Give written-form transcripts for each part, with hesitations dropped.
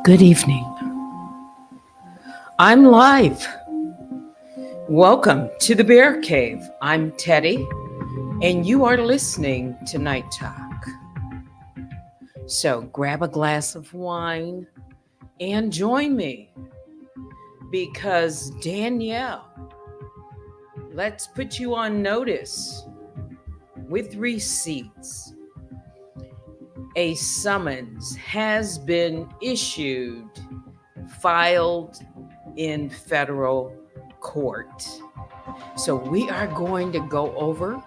Good evening. I'm live. Welcome to the Bear Cave. I'm Teddy, and you are listening to NightTalk. So grab a glass of wine and join me because Danielle, let's put you on notice with receipts. A summons has been issued, filed in federal court. So we are going to go over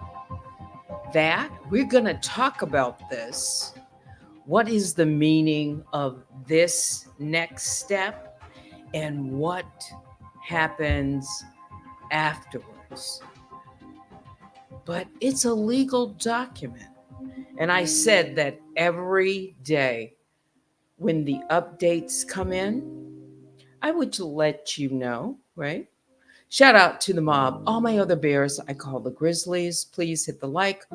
that. We're going to talk about this. What is the meaning of this next step and what happens afterwards? But it's a legal document. And I said that every day when the updates come in, I would let you know, right? Shout out to the mob. All my other bears I call the Grizzlies. Please hit the like.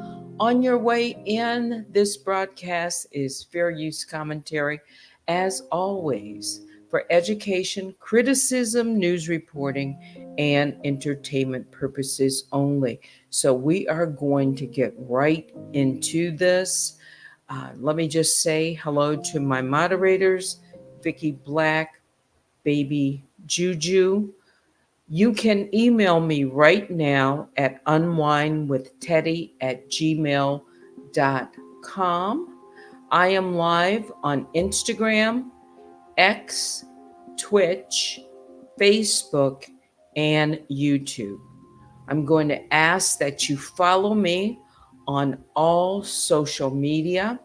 On your way in, this broadcast is fair use commentary, as always, for education, criticism, news reporting, and entertainment purposes only. So we are going to get right into this. Let me just say hello to my moderators, Vicky Black, Baby Juju. You can email me right now at unwinewithteddy@gmail.com. I am live on Instagram, X, Twitch, Facebook, and YouTube. I'm going to ask that you follow me on all social media.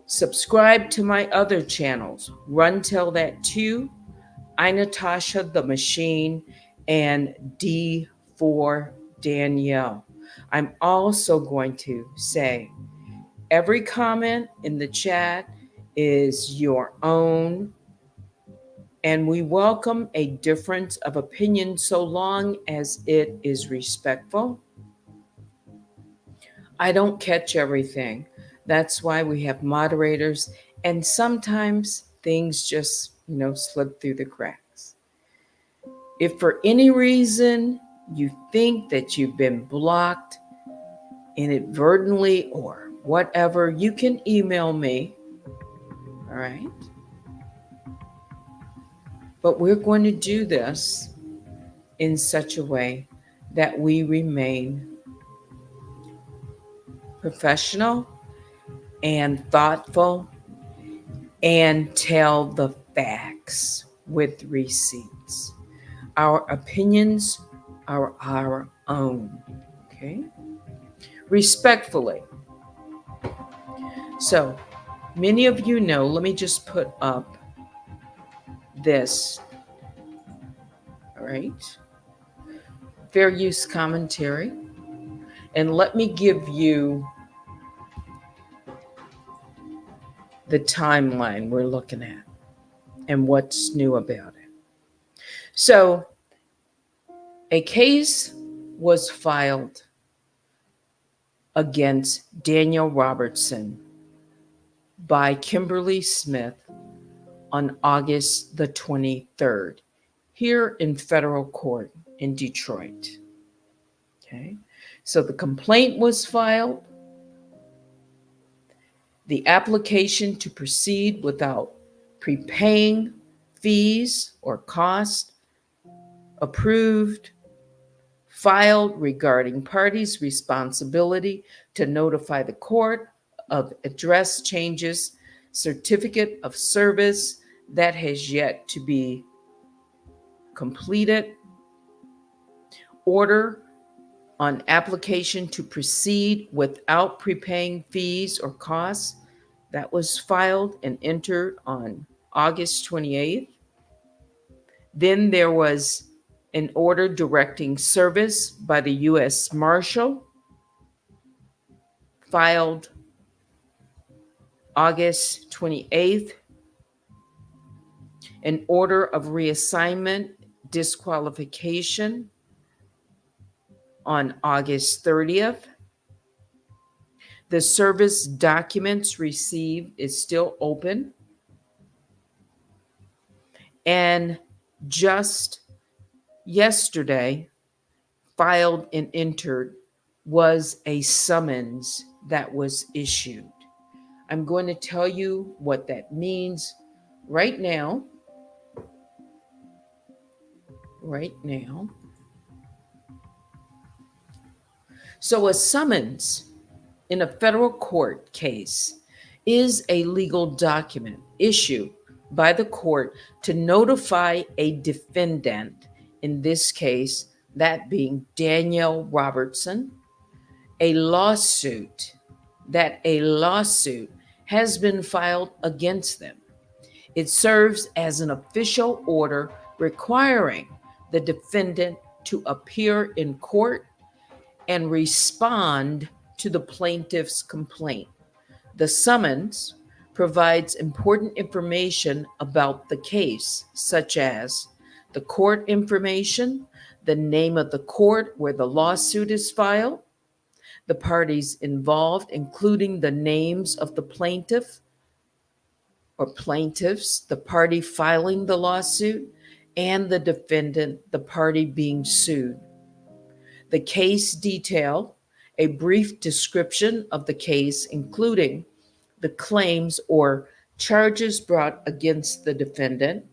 Subscribe to my other channels, Run Tell That Too, I Natasha the Machine, and D4 Danielle. I'm also going to say every comment in the chat is your own, and we welcome a difference of opinion so long as it is respectful. I don't catch everything. That's why we have moderators, and sometimes things just, slip through the cracks. If for any reason you think that you've been blocked inadvertently or whatever, you can email me. All right. But we're going to do this in such a way that we remain professional and thoughtful and tell the facts with receipts. Our opinions are our own, okay? Respectfully. So, many of you know, let me just put up this, all right? Fair use commentary. And let me give you the timeline we're looking at and what's new about it. So, a case was filed against Daniel Robertson by Kimberly Smith on August the 23rd here in federal court in Detroit. Okay, so the complaint was filed. The application to proceed without prepaying fees or cost approved, filed regarding parties' responsibility to notify the court of address changes, certificate of service that has yet to be completed, order on application to proceed without prepaying fees or costs that was filed and entered on August 28th. Then there was an order directing service by the U.S. Marshal, filed August 28th. An order of reassignment disqualification on August 30th. The service documents received is still open. And just yesterday, filed and entered was a summons that was issued. I'm going to tell you what that means right now. Right now. So, a summons in a federal court case is a legal document issued by the court to notify a defendant, in this case, that being Danielle Robertson, that a lawsuit has been filed against them. It serves as an official order requiring the defendant to appear in court and respond to the plaintiff's complaint. The summons provides important information about the case, such as the court information, the name of the court where the lawsuit is filed, the parties involved, including the names of the plaintiff or plaintiffs, the party filing the lawsuit, and the defendant, the party being sued. The case detail, a brief description of the case, including the claims or charges brought against the defendant.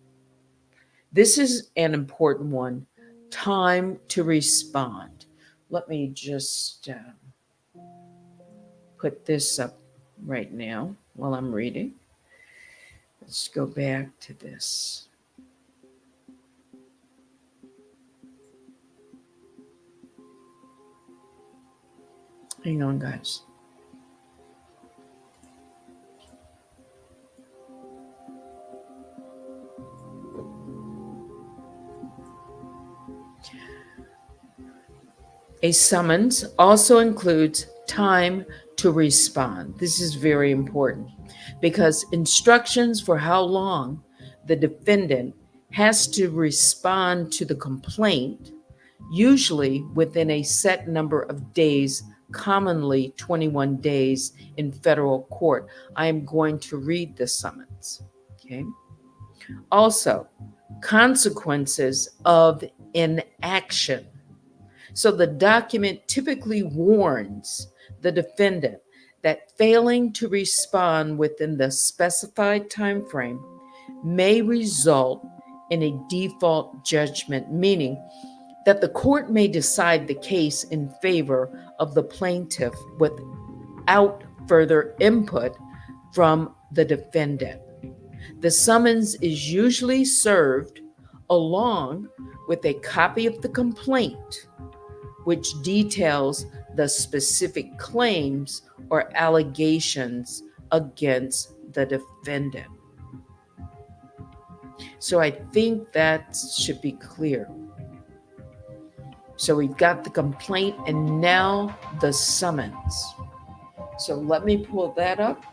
This is an important one. Time to respond. Let me just put this up right now while I'm reading. Let's go back to this. Hang on, guys. A summons also includes time to respond. This is very important because instructions for how long the defendant has to respond to the complaint, usually within a set number of days, commonly 21 days in federal court. I am going to read the summons. Okay. Also, consequences of inaction. So the document typically warns the defendant that failing to respond within the specified time frame may result in a default judgment, meaning that the court may decide the case in favor of the plaintiff without further input from the defendant. The summons is usually served along with a copy of the complaint, which details the specific claims or allegations against the defendant. So I think that should be clear. So we've got the complaint and now the summons. So let me pull that up.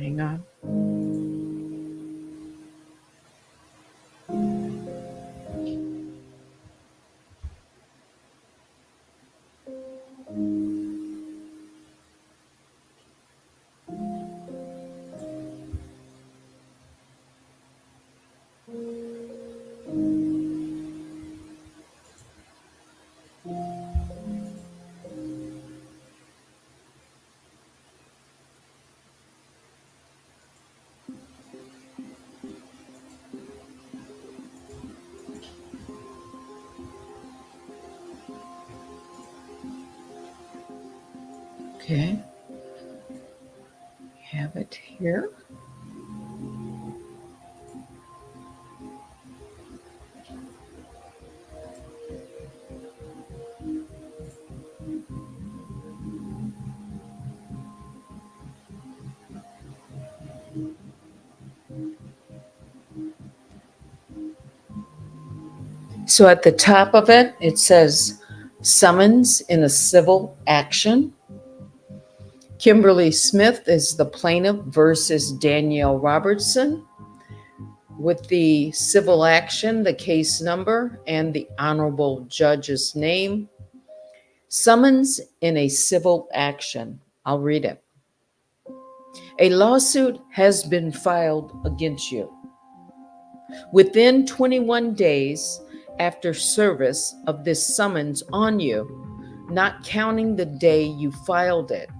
Hang on. Okay. Have it here. So at the top of it, it says Summons in a civil action. Kimberly Smith is the plaintiff versus Danielle Robertson. With the civil action, the case number, and the honorable judge's name. Summons in a civil action. I'll read it. A lawsuit has been filed against you. Within 21 days after service of this summons on you, not counting the day you filed it,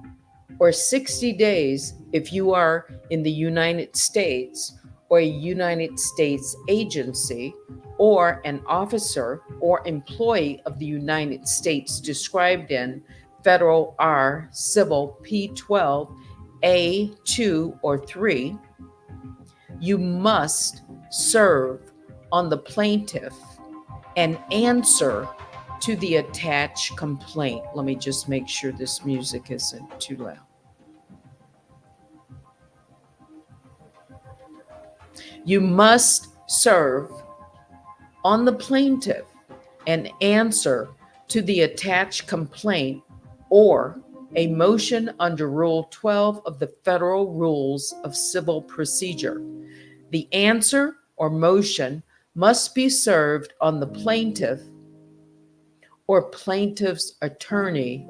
or 60 days if you are in the United States or a United States agency or an officer or employee of the United States described in Federal R Civil P12 A2 or 3, you must serve on the plaintiff an answer to the attached complaint. Let me just make sure this music isn't too loud. You must serve on the plaintiff an answer to the attached complaint or a motion under Rule 12 of the Federal Rules of Civil Procedure. The answer or motion must be served on the plaintiff or plaintiff's attorney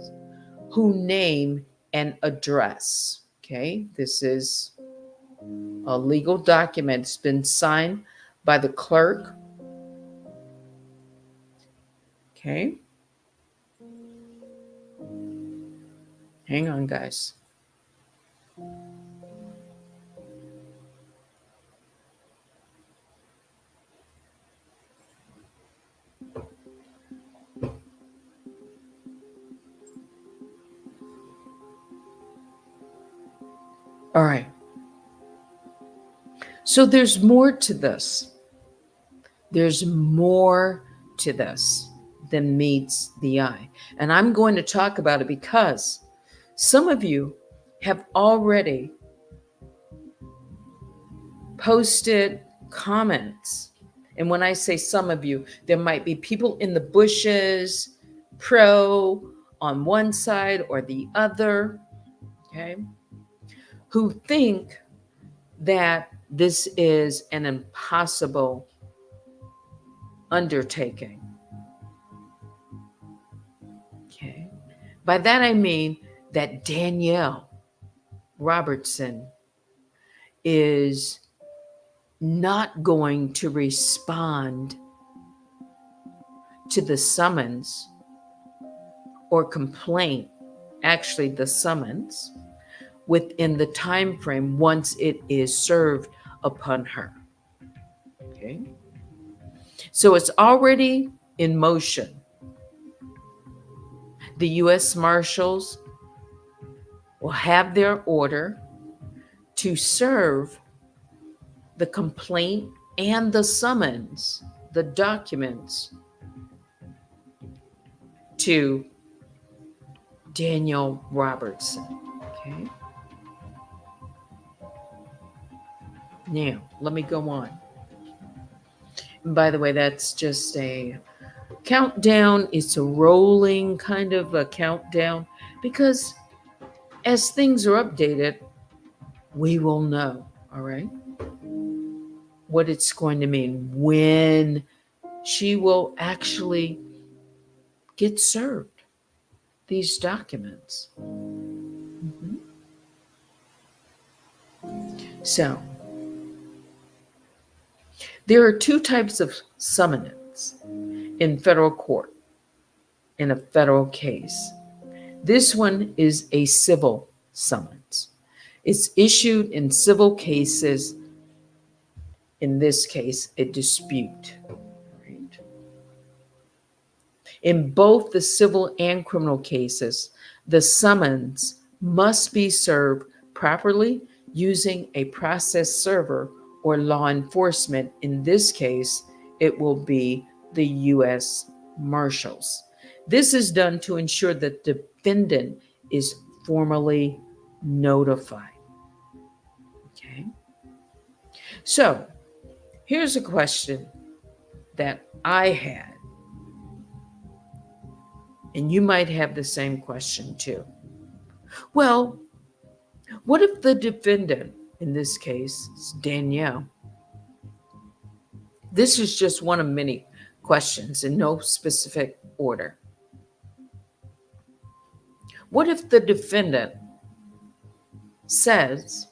who name and address. Okay, this is a legal document. It's been signed by the clerk. Okay. Hang on, guys. All right. So there's more to this. There's more to this than meets the eye. And I'm going to talk about it because some of you have already posted comments. And when I say some of you, there might be people in the bushes, pro on one side or the other, okay, who think that this is an impossible undertaking. Okay. By that I mean that Danielle Robertson is not going to respond to the summons or complaint, actually the summons, within the time frame once it is served upon her. Okay. So it's already in motion. The U.S. Marshals will have their order to serve the complaint and the summons, the documents, to Danielle Robertson. Okay. Now, let me go on. And by the way, that's just a countdown. It's a rolling kind of a countdown because as things are updated, we will know, all right, what it's going to mean when she will actually get served these documents. Mm-hmm. So, there are two types of summons in federal court in a federal case. This one is a civil summons. It's issued in civil cases, in this case, a dispute. Right? In both the civil and criminal cases, the summons must be served properly using a process server or law enforcement. In this case, it will be the U.S. Marshals. This is done to ensure that the defendant is formally notified. Okay. So here's a question that I had. And you might have the same question too. Well, what if the defendant, in this case, is Danielle? This is just one of many questions in no specific order. What if the defendant says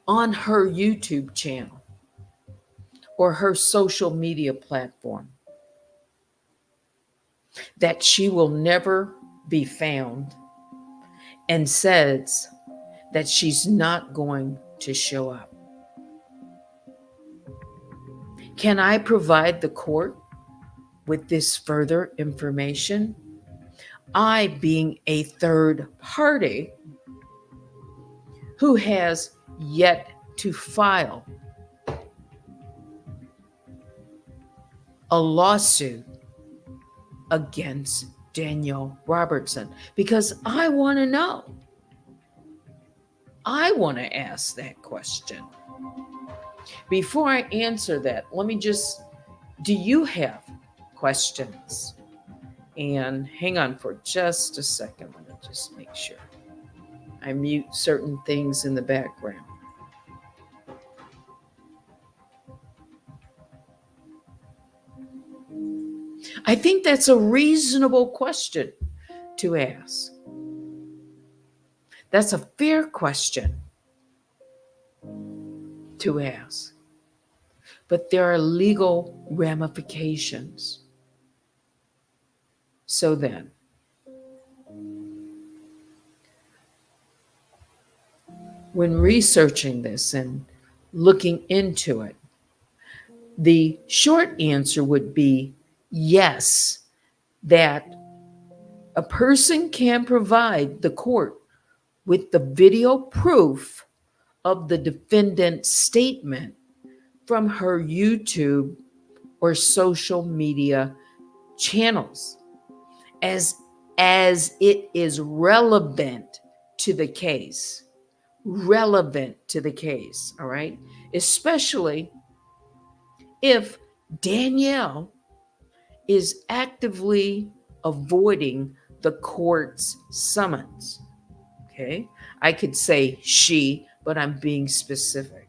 on her YouTube channel or her social media platform that she will never be found and says that she's not going to show up? Can I provide the court with this further information? I, being a third party who has yet to file a lawsuit against Danielle Robertson, because I want to know. I want to ask that question. Before I answer that, let me just, do you have questions? And hang on for just a second. Let me just make sure I mute certain things in the background. I think that's a reasonable question to ask. That's a fair question to ask. But there are legal ramifications. So then, when researching this and looking into it, the short answer would be yes, that a person can provide the court with the video proof of the defendant's statement from her YouTube or social media channels as it is relevant to the case. Relevant to the case, all right? Especially if Danielle is actively avoiding the court's summons. Okay? I could say she, but I'm being specific.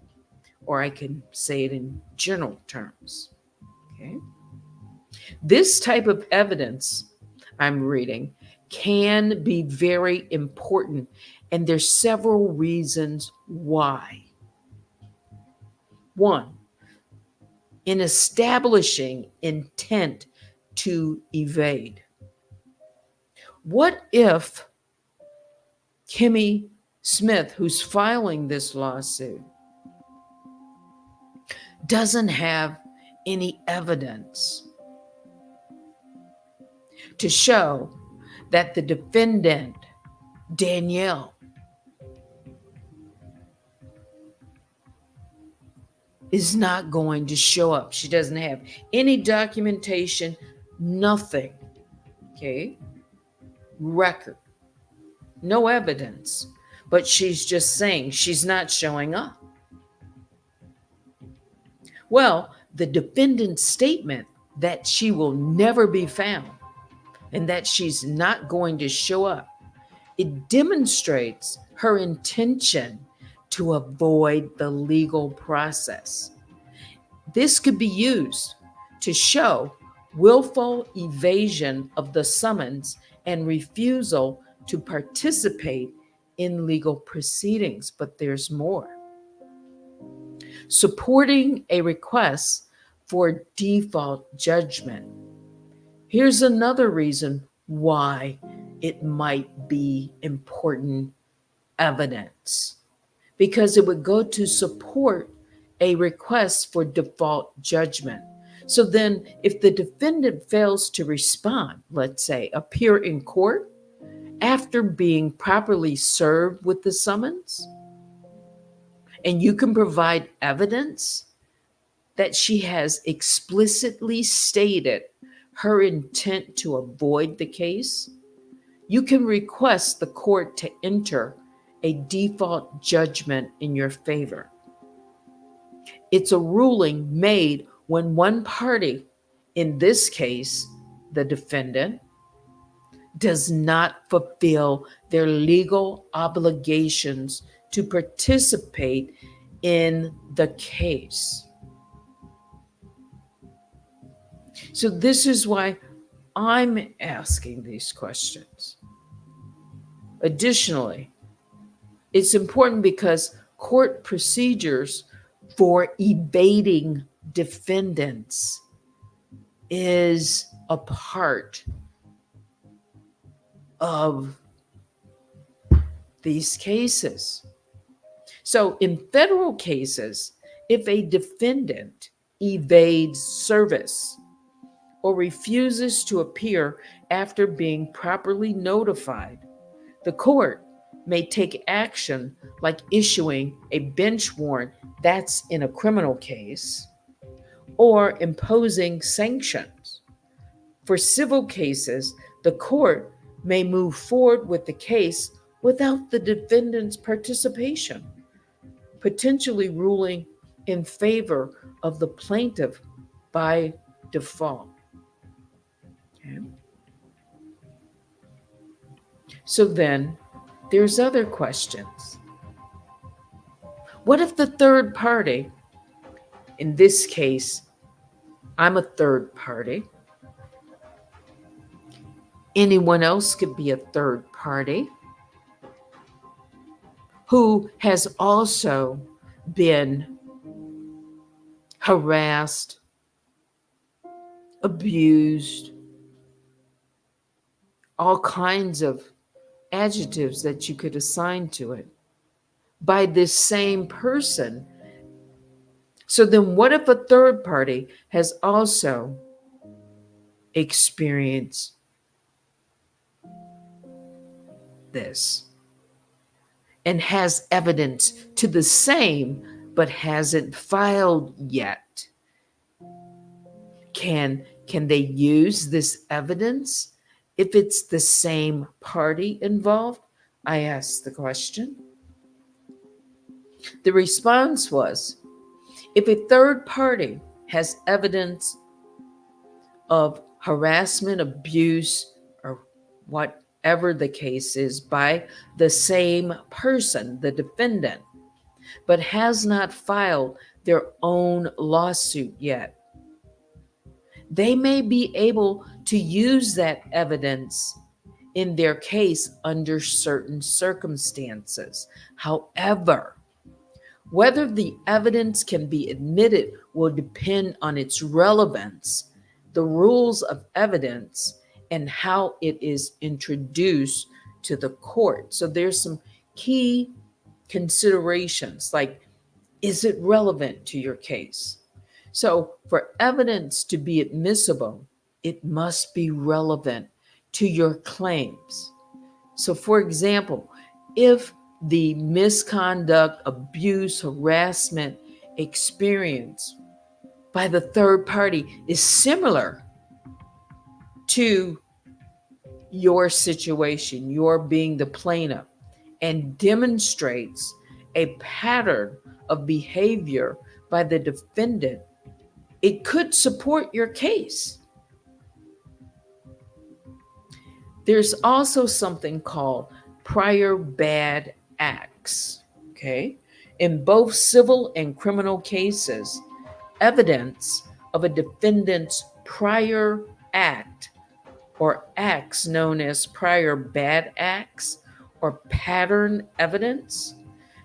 Or I can say it in general terms. Okay? This type of evidence I'm reading can be very important, and there's several reasons why. One, in establishing intent to evade. What if Kimmy Smith, who's filing this lawsuit, doesn't have any evidence to show that the defendant, Danielle, is not going to show up? She doesn't have any documentation, nothing, okay? Record, no evidence, but she's just saying she's not showing up. Well, the defendant's statement that she will never be found and that she's not going to show up, it demonstrates her intention to avoid the legal process. This could be used to show willful evasion of the summons and refusal to participate in legal proceedings. But there's more. Supporting a request for default judgment. Here's another reason why it might be important evidence, because it would go to support a request for default judgment. So then if the defendant fails to respond, let's say appear in court after being properly served with the summons, and you can provide evidence that she has explicitly stated her intent to avoid the case, you can request the court to enter a default judgment in your favor. It's a ruling made when one party, in this case, the defendant, does not fulfill their legal obligations to participate in the case. So this is why I'm asking these questions. Additionally, it's important because court procedures for evading defendants is a part of these cases. So in federal cases, if a defendant evades service or refuses to appear after being properly notified, the court may take action like issuing a bench warrant, that's in a criminal case, or imposing sanctions. For civil cases, the court may move forward with the case without the defendant's participation, potentially ruling in favor of the plaintiff by default. Okay. So then there's other questions. What if the third party, in this case, I'm a third party. Anyone else could be a third party who has also been harassed, abused, all kinds of adjectives that you could assign to it by this same person. So then what if a third party has also experienced this and has evidence to the same but hasn't filed yet? Can they use this evidence if it's the same party involved? I asked the question. The response was, if a third party has evidence of harassment, abuse, or whatever the case is by the same person, the defendant, but has not filed their own lawsuit yet, they may be able to use that evidence in their case under certain circumstances. However, whether the evidence can be admitted will depend on its relevance, the rules of evidence, and how it is introduced to the court. So there's some key considerations, like, is it relevant to your case? So for evidence to be admissible, it must be relevant to your claims. So for example, if the misconduct, abuse, harassment experience by the third party is similar to your situation, your being the plaintiff, and demonstrates a pattern of behavior by the defendant, it could support your case. There's also something called prior bad acts, okay? In both civil and criminal cases, evidence of a defendant's prior act or acts known as prior bad acts or pattern evidence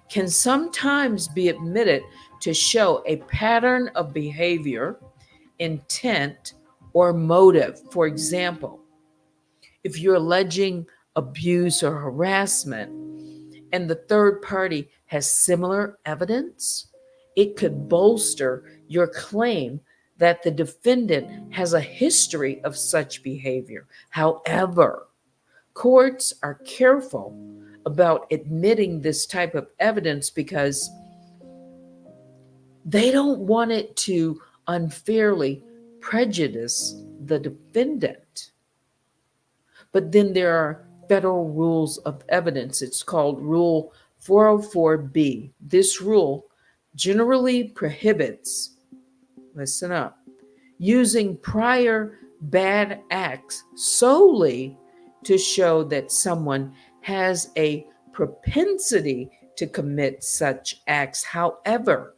can sometimes be admitted to show a pattern of behavior, intent, or motive. For example, if you're alleging abuse or harassment and the third party has similar evidence, it could bolster your claim that the defendant has a history of such behavior. However, courts are careful about admitting this type of evidence because they don't want it to unfairly prejudice the defendant. But then there are federal rules of evidence. It's called Rule 404B. This rule generally prohibits, listen up, using prior bad acts solely to show that someone has a propensity to commit such acts. However,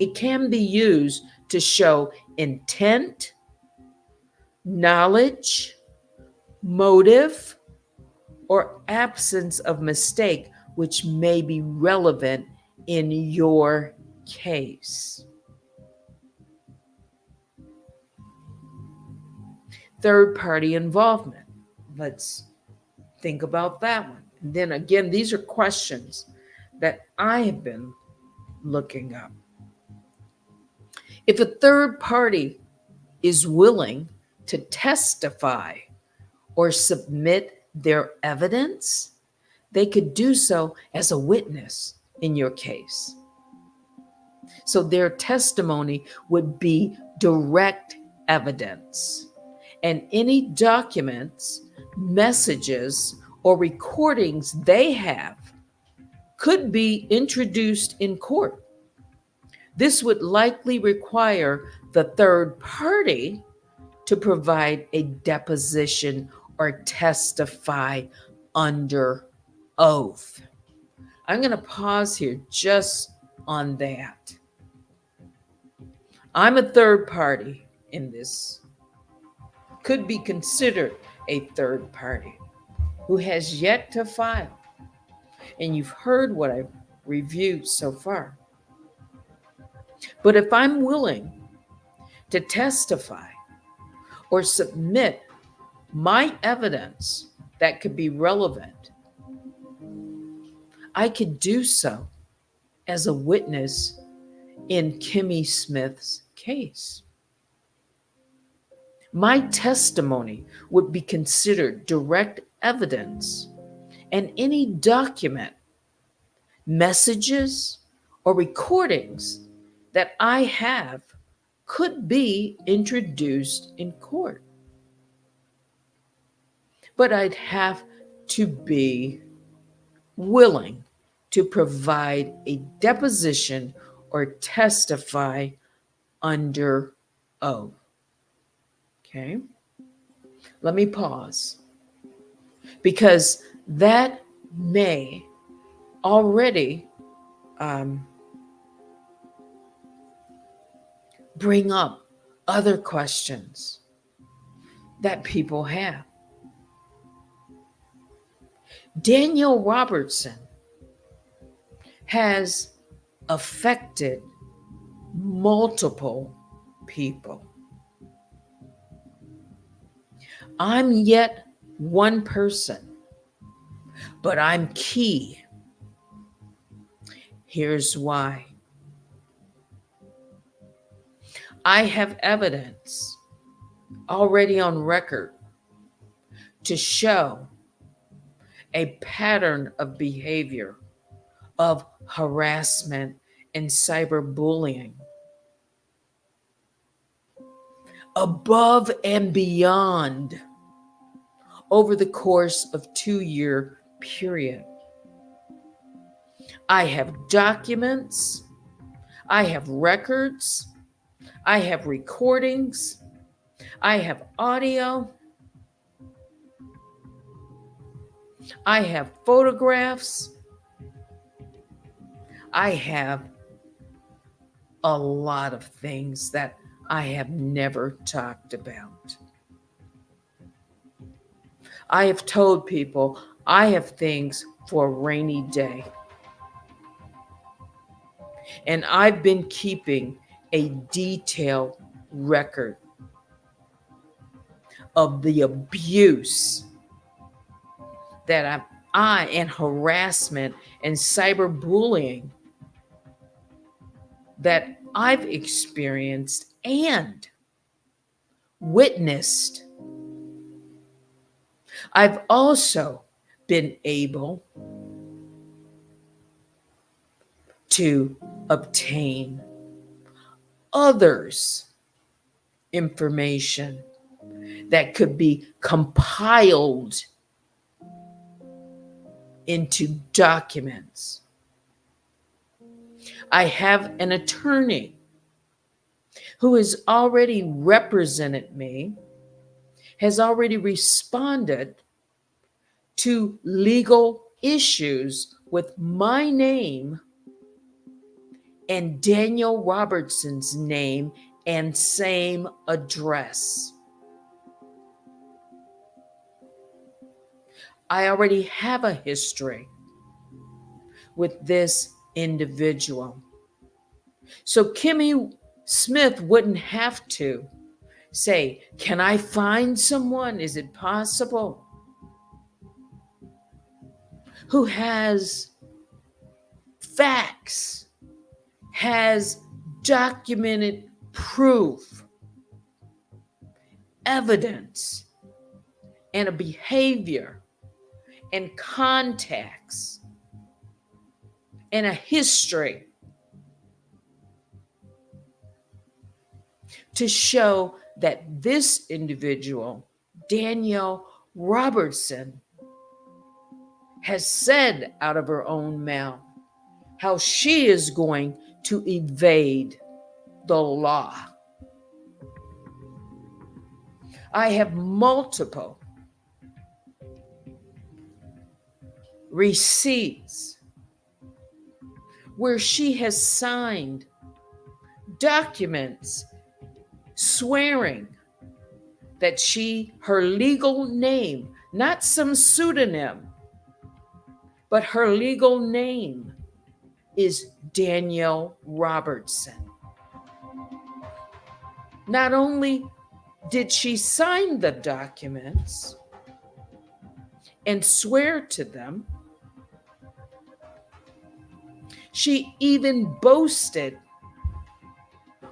it can be used to show intent, knowledge, motive, or absence of mistake, which may be relevant in your case. Third-party involvement. Let's think about that one. And then again, these are questions that I have been looking up. If a third party is willing to testify or submit their evidence, they could do so as a witness in your case. So their testimony would be direct evidence, and any documents, messages, or recordings they have could be introduced in court. This would likely require the third party to provide a deposition or testify under oath. I'm going to pause here just on that. I'm a third party in this, could be considered a third party who has yet to file. And you've heard what I've reviewed so far. But if I'm willing to testify or submit my evidence that could be relevant, I could do so as a witness in Kimmy Smith's case. My testimony would be considered direct evidence, and any document, messages, or recordings that I have could be introduced in court. But I'd have to be willing to provide a deposition or testify under oath. Okay? Let me pause, because that may already bring up other questions that people have. Daniel Robertson has affected multiple people. I'm yet one person, but I'm key. Here's why. I have evidence already on record to show a pattern of behavior of harassment and cyberbullying above and beyond over the course of 2-year period. I have documents, I have records, I have recordings, I have audio, I have photographs, I have a lot of things that I have never talked about. I have told people I have things for a rainy day. And I've been keeping a detailed record of the abuse that I and harassment and cyberbullying that I've experienced and witnessed. I've also been able to obtain others' information that could be compiled into documents. I have an attorney who has already represented me, has already responded to legal issues with my name and Daniel Robertson's name and same address. I already have a history with this individual. So Kimmy Smith wouldn't have to say, can I find someone? Is it possible? Who has facts, has documented proof, evidence, and a behavior and contacts and a history to show that this individual, Danielle Robertson, has said out of her own mouth how she is going to evade the law. I have multiple receipts where she has signed documents swearing that her legal name, not some pseudonym, but her legal name is Danielle Robertson. Not only did she sign the documents and swear to them, she even boasted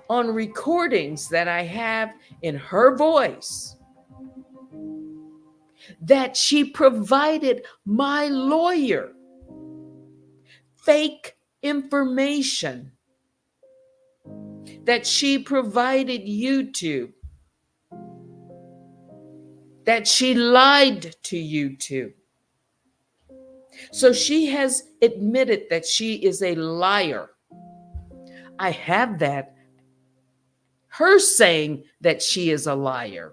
on recordings that I have in her voice that she provided my lawyer fake information, that she provided YouTube, that she lied to YouTube. So she has admitted that she is a liar. I have that. Her saying that she is a liar.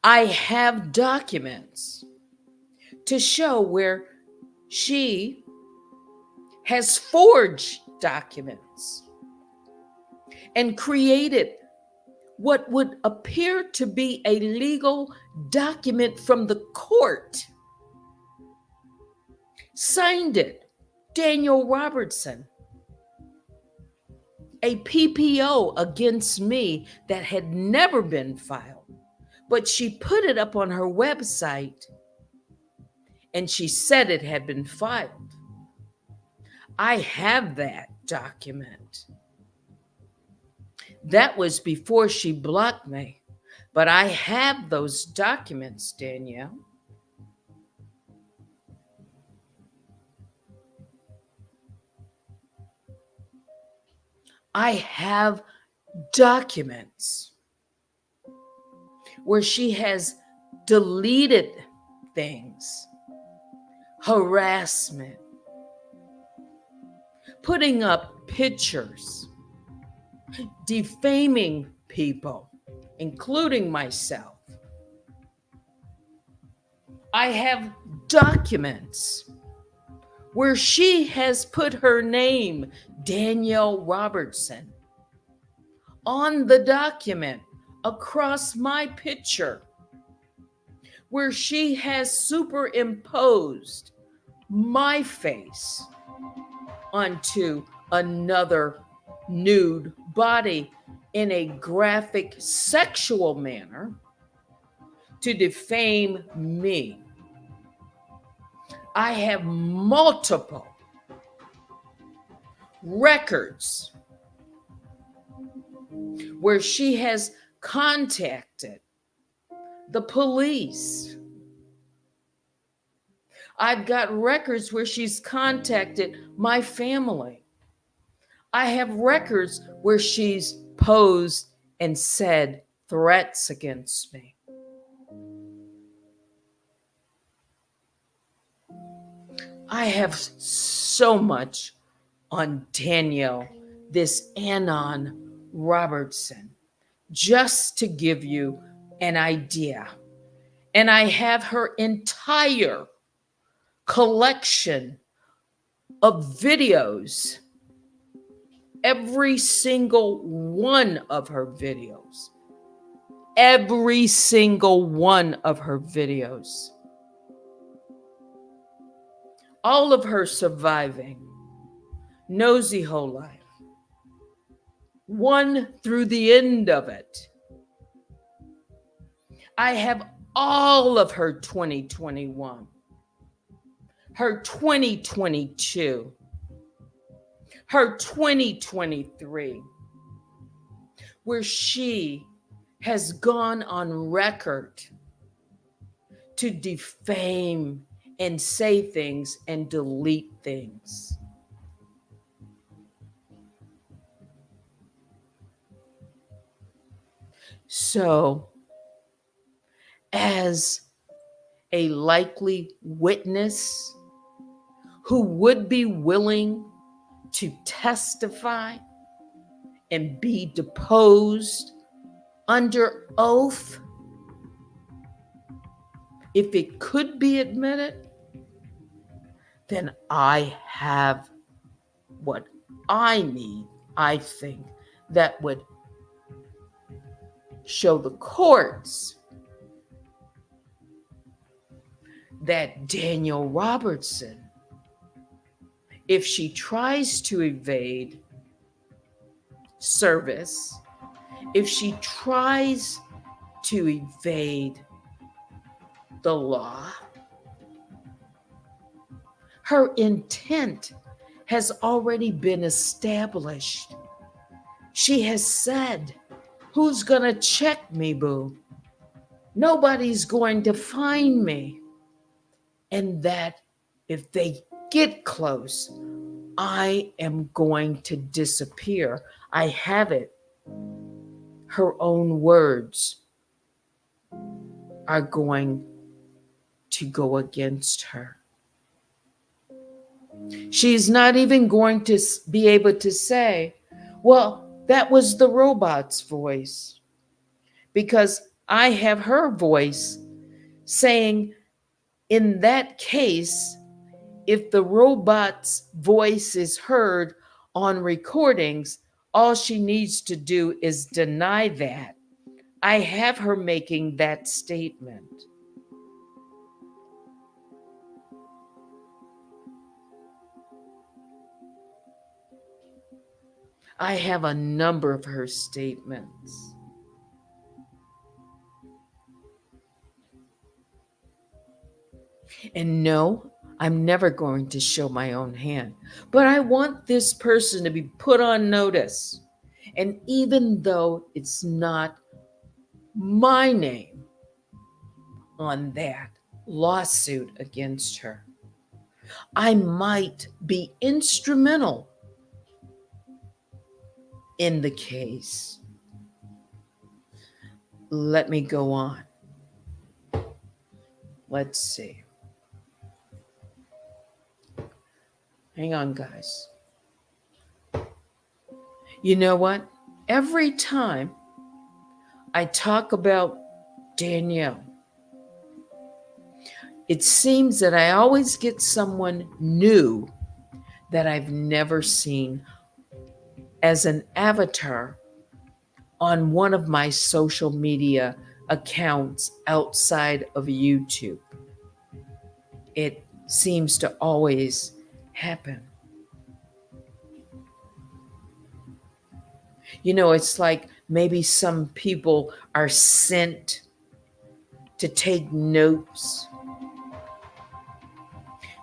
I have documents to show where she has forged documents and created what would appear to be a legal document from the court. Signed it, Daniel Robertson. A PPO against me that had never been filed, but she put it up on her website and she said it had been filed. I have that document. That was before she blocked me, but I have those documents, Danielle. I have documents where she has deleted things, harassment, putting up pictures, defaming people, including myself. I have documents where she has put her name, Danielle Robertson, on the document across my picture, where she has superimposed my face onto another nude body in a graphic sexual manner to defame me. I have multiple records where she has contacted the police. I've got records where she's contacted my family. I have records where she's posed and said threats against me. I have so much on Danielle, this Anon Robertson, just to give you an idea. And I have her entire collection of videos, every single one of her videos, every single one of her videos, all of her surviving, nosy whole life, one through the end of it. I have all of her 2021, her 2022, her 2023, where she has gone on record to defame and say things and delete things. So, as a likely witness who would be willing to testify and be deposed under oath, if it could be admitted, then I have what I need, I think, that would show the courts that Danielle Robertson, if she tries to evade service, if she tries to evade the law, her intent has already been established. She has said, "Who's going to check me, boo? Nobody's going to find me." And that if they get close, I am going to disappear. I have it. Her own words are going to go against her. She's not even going to be able to say, well, that was the robot's voice, because I have her voice saying, in that case, if the robot's voice is heard on recordings, all she needs to do is deny that. I have her making that statement. I have a number of her statements. And no, I'm never going to show my own hand, but I want this person to be put on notice. And even though it's not my name on that lawsuit against her, I might be instrumental in the case. Let me go on. Let's see. Hang on, guys. You know what? Every time I talk about Danielle, it seems that I always get someone new that I've never seen as an avatar on one of my social media accounts outside of YouTube. It seems to always happen. You know, it's like maybe some people are sent to take notes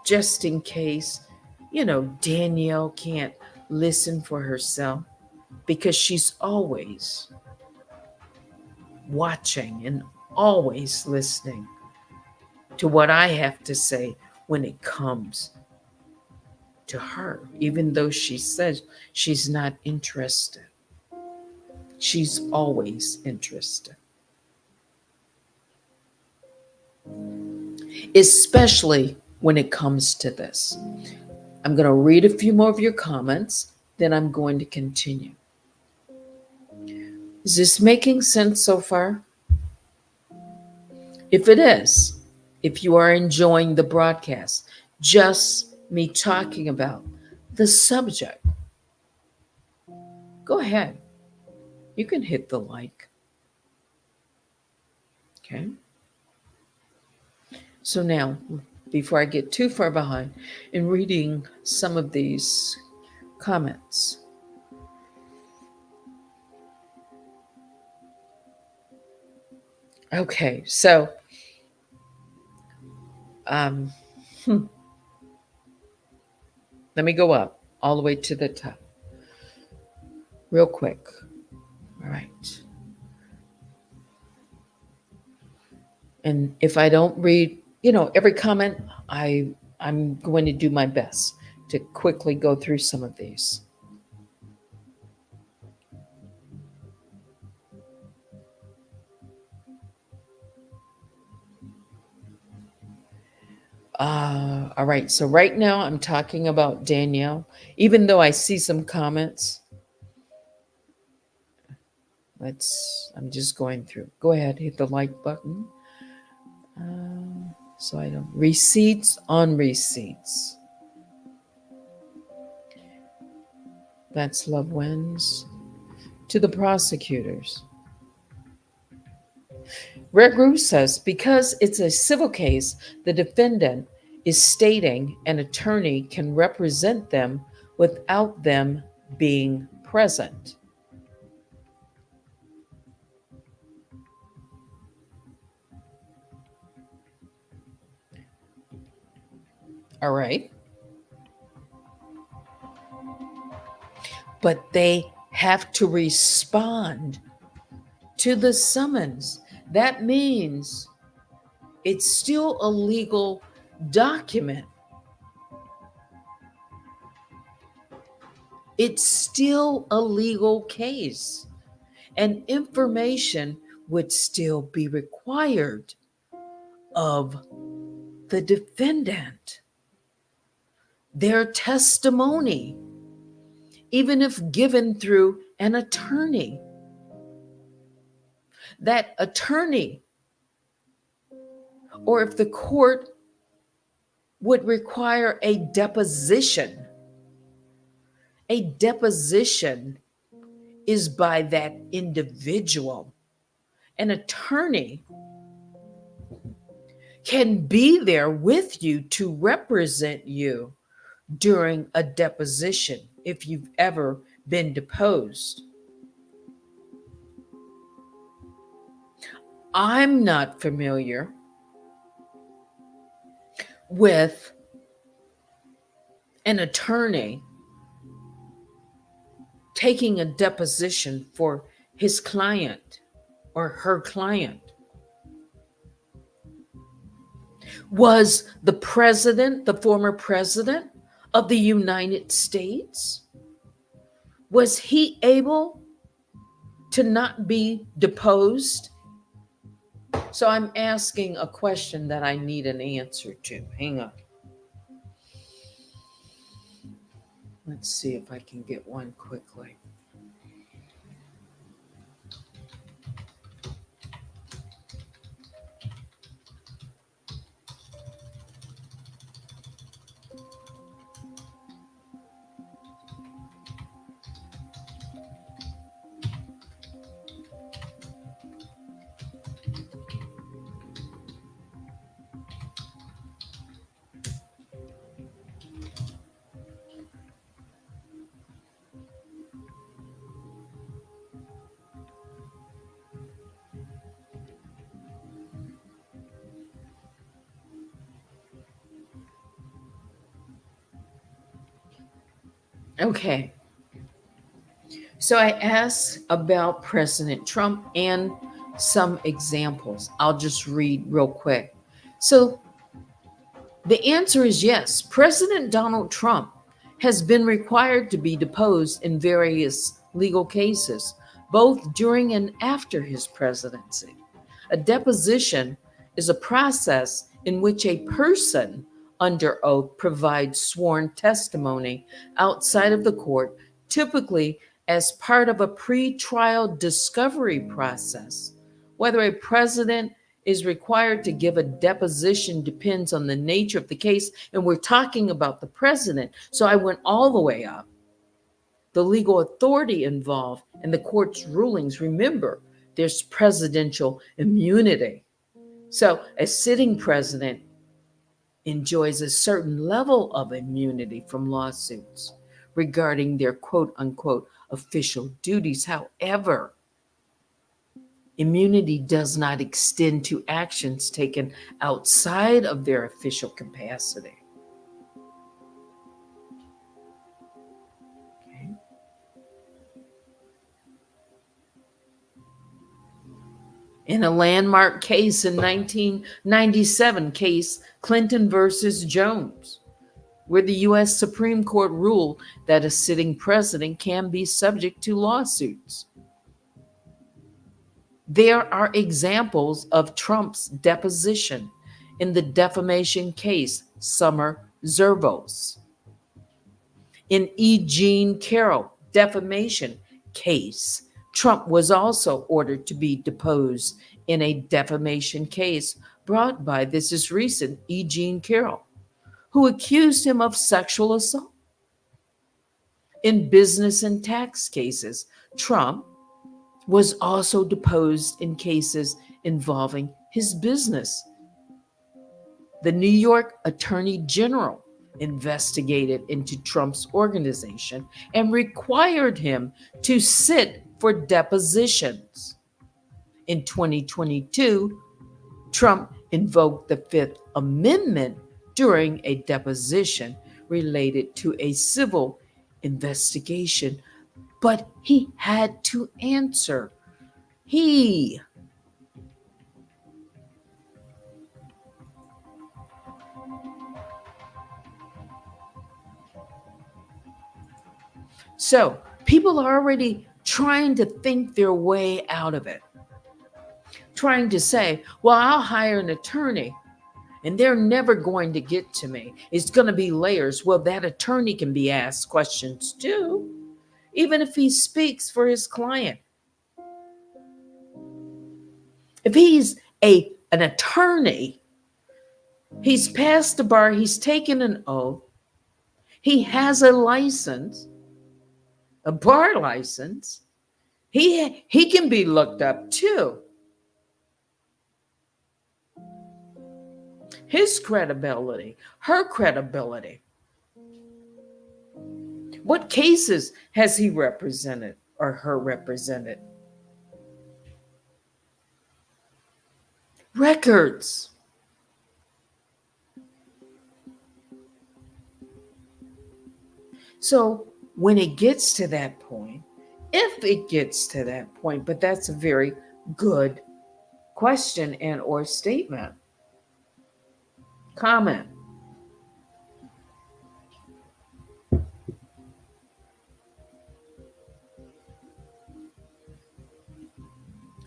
just in case, you know, Danielle can't listen for herself, because she's always watching and always listening to what I have to say when it comes to her, even though she says she's not interested. She's always interested. Especially when it comes to this. I'm going to read a few more of your comments, then I'm going to continue. Is this making sense so far? If it is, if you are enjoying the broadcast, just me talking about the subject, go ahead. You can hit the like. Okay. So now, before I get too far behind in reading some of these comments, okay, so um, let me go up all the way to the top real quick. All right. And if I don't read, every comment, I'm going to do my best to quickly go through some of these. All right. So right now I'm talking about Danielle, even though I see some comments. I'm just going through. Go ahead, hit the like button. So I don't, receipts on receipts. That's love wins. To the prosecutors. Red Roof says, because it's a civil case, the defendant is stating an attorney can represent them without them being present. All right. But they have to respond to the summons. That means it's still a legal document. It's still a legal case, and information would still be required of the defendant. Their testimony, even if given through an attorney. That attorney, or if the court would require a deposition is by that individual. An attorney can be there with you to represent you during a deposition if you've ever been deposed. I'm not familiar with an attorney taking a deposition for his client or her client. Was the president, the former president of the United States, was he able to not be deposed? So I'm asking a question that I need an answer to. Hang on. Let's see if I can get one quickly. Okay. So I asked about President Trump and some examples. I'll just read real quick. So the answer is yes. President Donald Trump has been required to be deposed in various legal cases, both during and after his presidency. A deposition is a process in which a person under oath provide sworn testimony outside of the court, typically as part of a pre-trial discovery process. Whether a president is required to give a deposition depends on the nature of the case, and we're talking about the president. So I went all the way up. The legal authority involved and the court's rulings. Remember, there's presidential immunity. So a sitting president enjoys a certain level of immunity from lawsuits regarding their quote unquote official duties. However, immunity does not extend to actions taken outside of their official capacity. Okay. In a landmark case in 1997, case Clinton versus Jones, where the U.S. Supreme Court ruled that a sitting president can be subject to lawsuits. There are examples of Trump's deposition in the defamation case Summer Zervos. In E. Jean Carroll defamation case, Trump was also ordered to be deposed in a defamation case brought by, this is recent, E. Jean Carroll, who accused him of sexual assault. In business and tax cases, Trump was also deposed in cases involving his business. The New York Attorney General investigated into Trump's organization and required him to sit for depositions. In 2022, Trump invoked the Fifth Amendment during a deposition related to a civil investigation, but he had to answer. So people are already trying to think their way out of it, trying to say, well, I'll hire an attorney and they're never going to get to me. It's going to be layers. Well, that attorney can be asked questions too, even if he speaks for his client. If he's an attorney, he's passed the bar, he's taken an oath, he has a license, a bar license, he can be looked up too. His credibility, her credibility. What cases has he represented or her represented? Records. So when it gets to that point, if it gets to that point, but that's a very good question and or statement. Comment.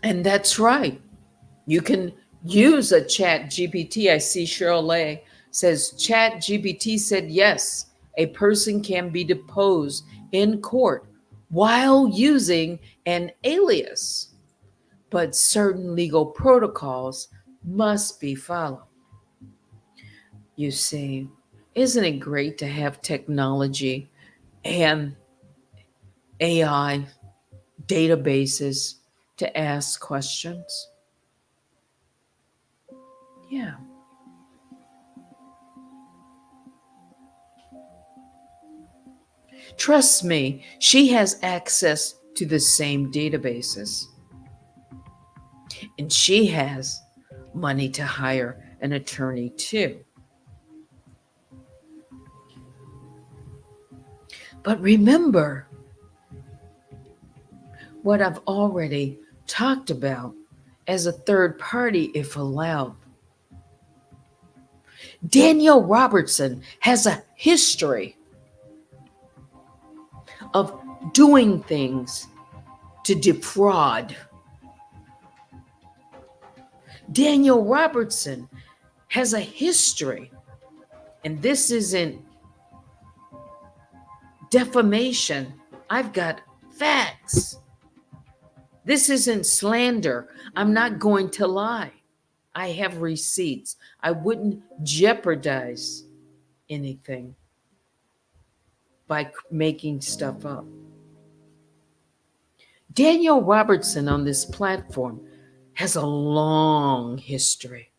And that's right. You can use a chat GPT. I see Cheryl Lay says chat GPT said yes, a person can be deposed in court while using an alias, but certain legal protocols must be followed. You see, isn't it great to have technology and AI databases to ask questions? Yeah. Trust me, she has access to the same databases. And she has money to hire an attorney too. But remember what I've already talked about as a third party, if allowed. Danielle Robertson has a history of doing things to defraud. Danielle Robertson has a history And this isn't defamation. I've got facts. This isn't slander. I'm not going to lie. I have receipts. I wouldn't jeopardize anything by making stuff up. Daniel Robertson on this platform has a long history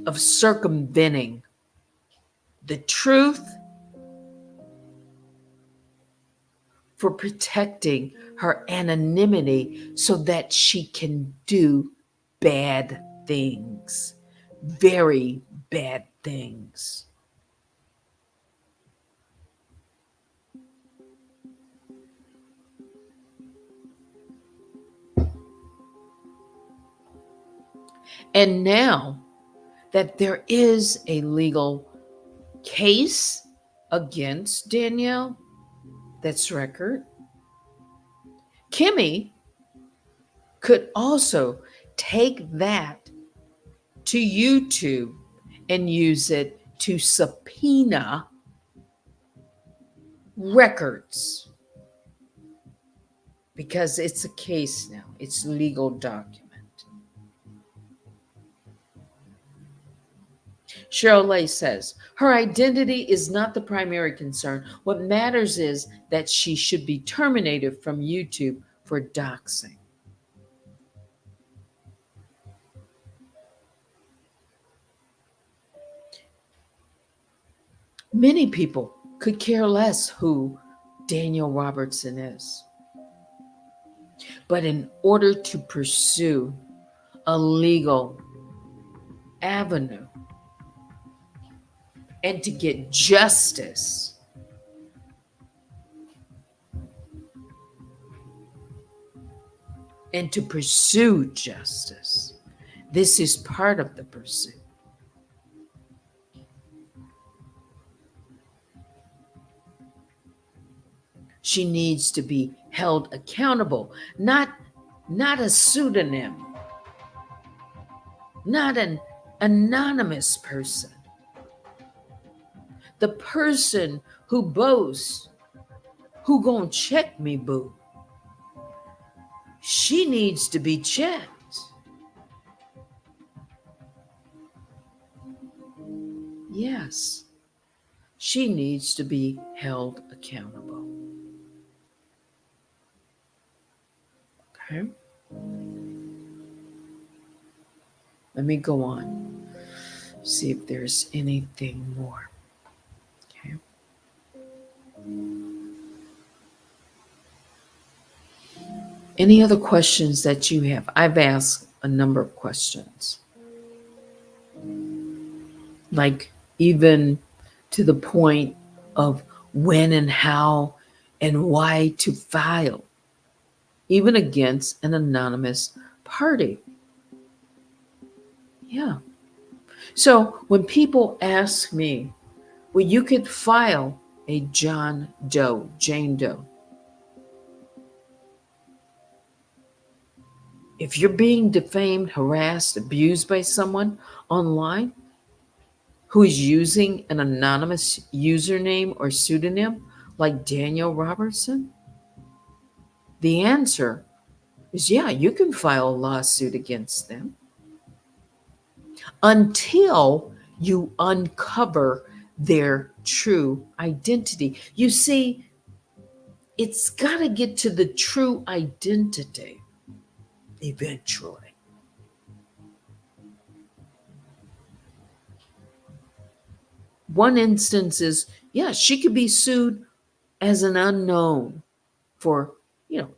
of circumventing the truth for protecting her anonymity so that she can do bad things, very bad things. And now that there is a legal case against Danielle, that's record, Kimmy could also take that to YouTube and use it to subpoena records because it's a case now, it's a legal document. Cheryl Lay says, her identity is not the primary concern. What matters is that she should be terminated from YouTube for doxing. Many people could care less who Daniel Robertson is. But in order to pursue a legal avenue and to get justice, and to pursue justice, this is part of the pursuit. She needs to be held accountable, not a pseudonym, not an anonymous person. The person who boasts, who gonna check me, boo? She needs to be checked. Yes, she needs to be held accountable. Okay. Let me go on. See if there's anything more. Okay. Any other questions that you have? I've asked a number of questions. Like even to the point of when and how and why to file, even against an anonymous party. Yeah. So when people ask me, well, you could file a John Doe, Jane Doe. If you're being defamed, harassed, abused by someone online who is using an anonymous username or pseudonym like Daniel Robertson, the answer is yeah, you can file a lawsuit against them until you uncover their true identity. You see, it's got to get to the true identity eventually. One instance is, yeah, she could be sued as an unknown for,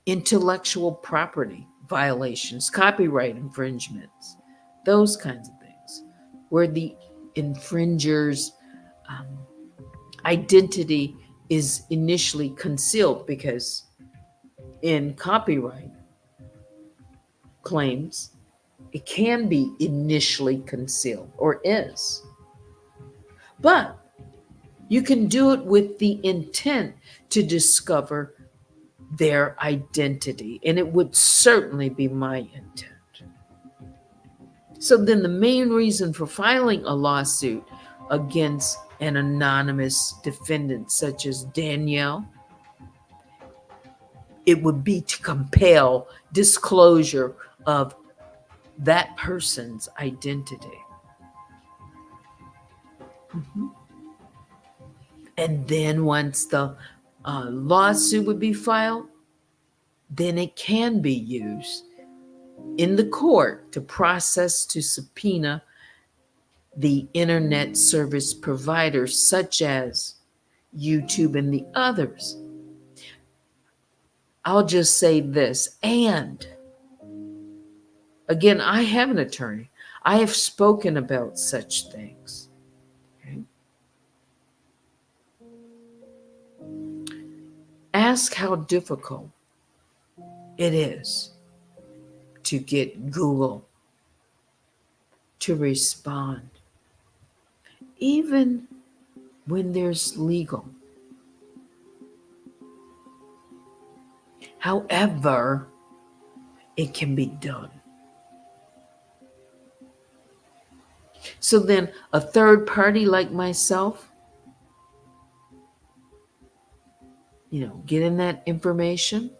intellectual property violations, copyright infringements, those kinds of things, where the infringer's identity is initially concealed, because in copyright claims, it can be initially concealed, or is. But you can do it with the intent to discover their identity, and it would certainly be my intent. So then the main reason for filing a lawsuit against an anonymous defendant such as Danielle, it would be to compel disclosure of that person's identity. Mhm. And then once the lawsuit would be filed, then it can be used in the court to process to subpoena the internet service providers such as YouTube and the others. I'll just say this, and again, I have an attorney. I have spoken about such things. Okay? Ask how difficult it is to get Google to respond, even when there's legal. However, it can be done. So then a third party like myself, getting that information,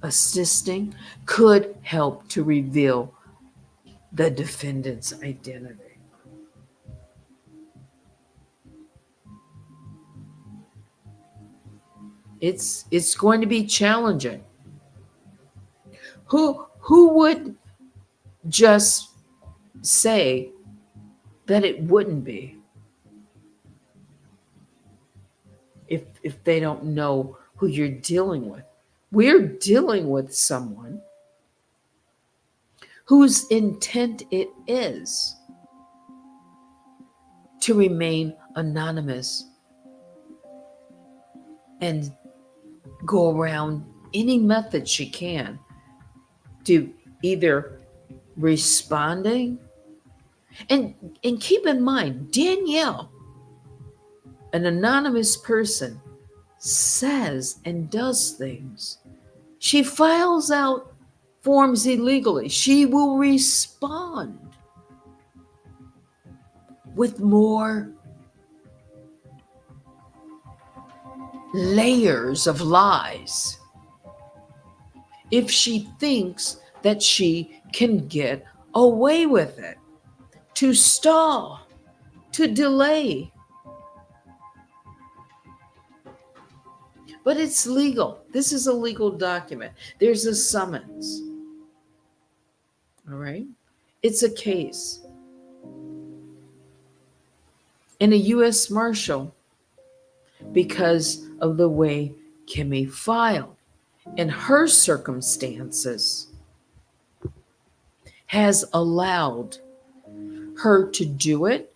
assisting, could help to reveal the defendant's identity. It's going to be challenging. Who would just say that it wouldn't be if they don't know who you're dealing with? We're dealing with someone whose intent it is to remain anonymous and go around any method she can to either responding and keep in mind, Danielle, an anonymous person, says and does things. She files out forms illegally. She will respond with more layers of lies if she thinks that she can get away with it, to stall, to delay. But it's legal. This is a legal document. There's a summons. All right? It's a case. And a U.S. Marshal, because of the way Kimmy filed and her circumstances, has allowed her to do it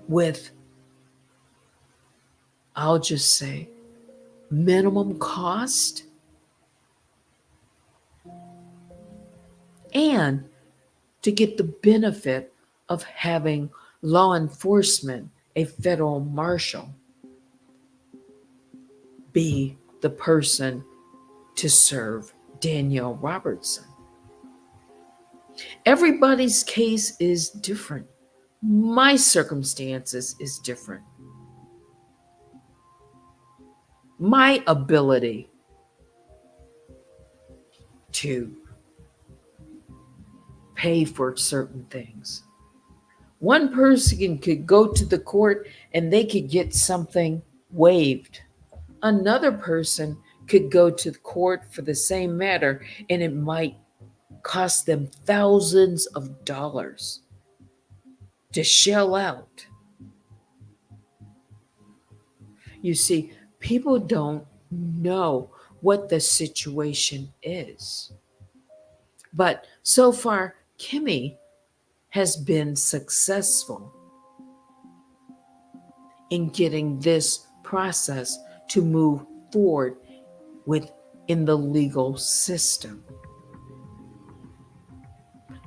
with, I'll just say, minimum cost and to get the benefit of having law enforcement, a federal marshal, be the person to serve Danielle Robertson. Everybody's case is different. My circumstances is different. My ability to pay for certain things. One person could go to the court and they could get something waived. Another person could go to the court for the same matter and it might cost them thousands of dollars to shell out. You see, people don't know what the situation is. But so far, Kimmy has been successful in getting this process to move forward within the legal system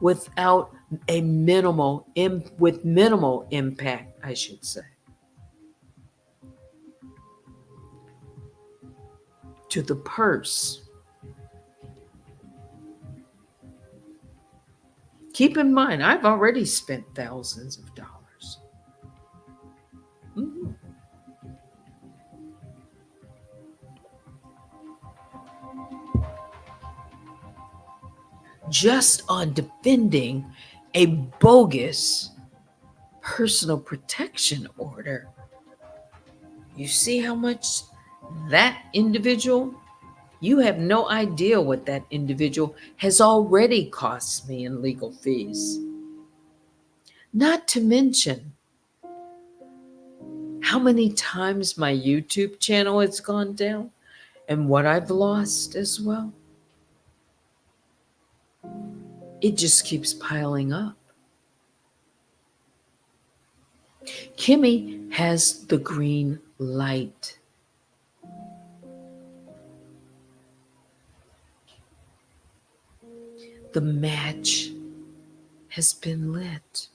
without with minimal impact, I should say, to the purse. Keep in mind, I've already spent thousands of dollars. Mhm. Just on defending a bogus personal protection order. You see how much that individual, you have no idea what that individual has already cost me in legal fees. Not to mention how many times my YouTube channel has gone down and what I've lost as well. It just keeps piling up. Kimmy has the green light. The match has been lit.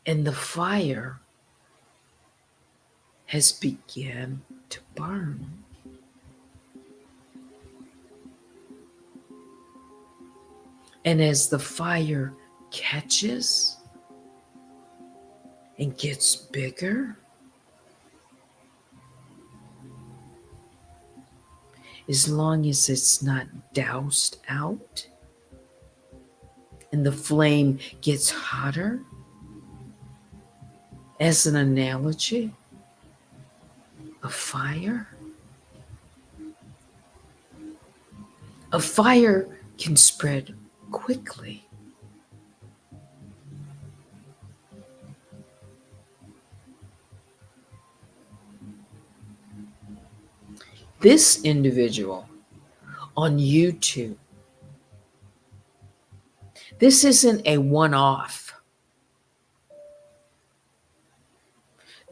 And the fire has begun to burn. And as the fire catches and gets bigger, as long as it's not doused out and the flame gets hotter, as an analogy, a fire can spread quickly. This individual on YouTube, this isn't a one-off.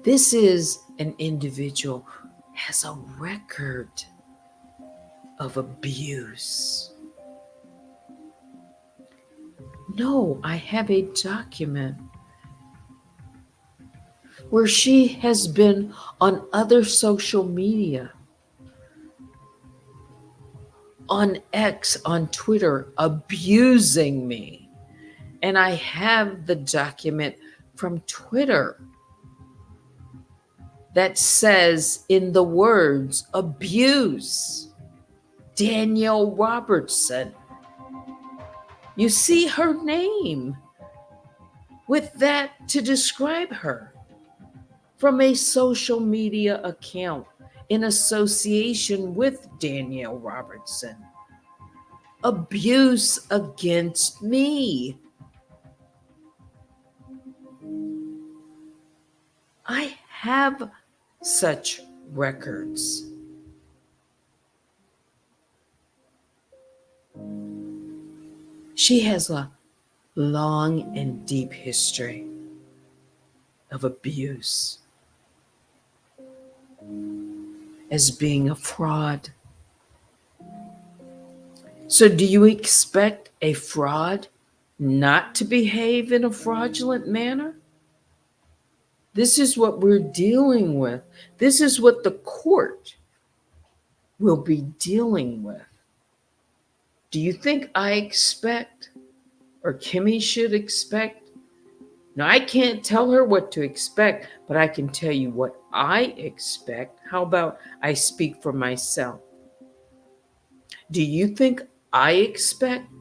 This is an individual who has a record of abuse. No, I have a document where she has been on other social media, on X, on Twitter, abusing me. And I have the document from Twitter that says in the words, abuse, Danielle Robertson. You see her name with that to describe her from a social media account in association with Danielle Robertson. Abuse against me. I have such records. She has a long and deep history of abuse, as being a fraud. So do you expect a fraud not to behave in a fraudulent manner? This is what we're dealing with. This is what the court will be dealing with. Do you think I expect, or Kimmy should expect? Now, I can't tell her what to expect, but I can tell you what I expect. How about I speak for myself? Do you think I expect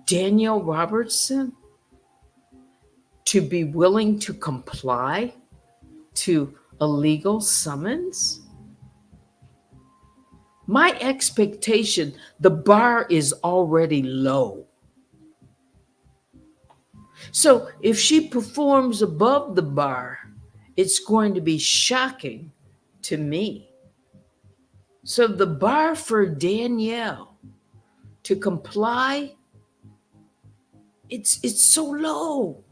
Danielle Robertson to be willing to comply to a legal summons? My expectation, the bar is already low. So if she performs above the bar, it's going to be shocking to me. So the bar for Danielle to comply, it's so low.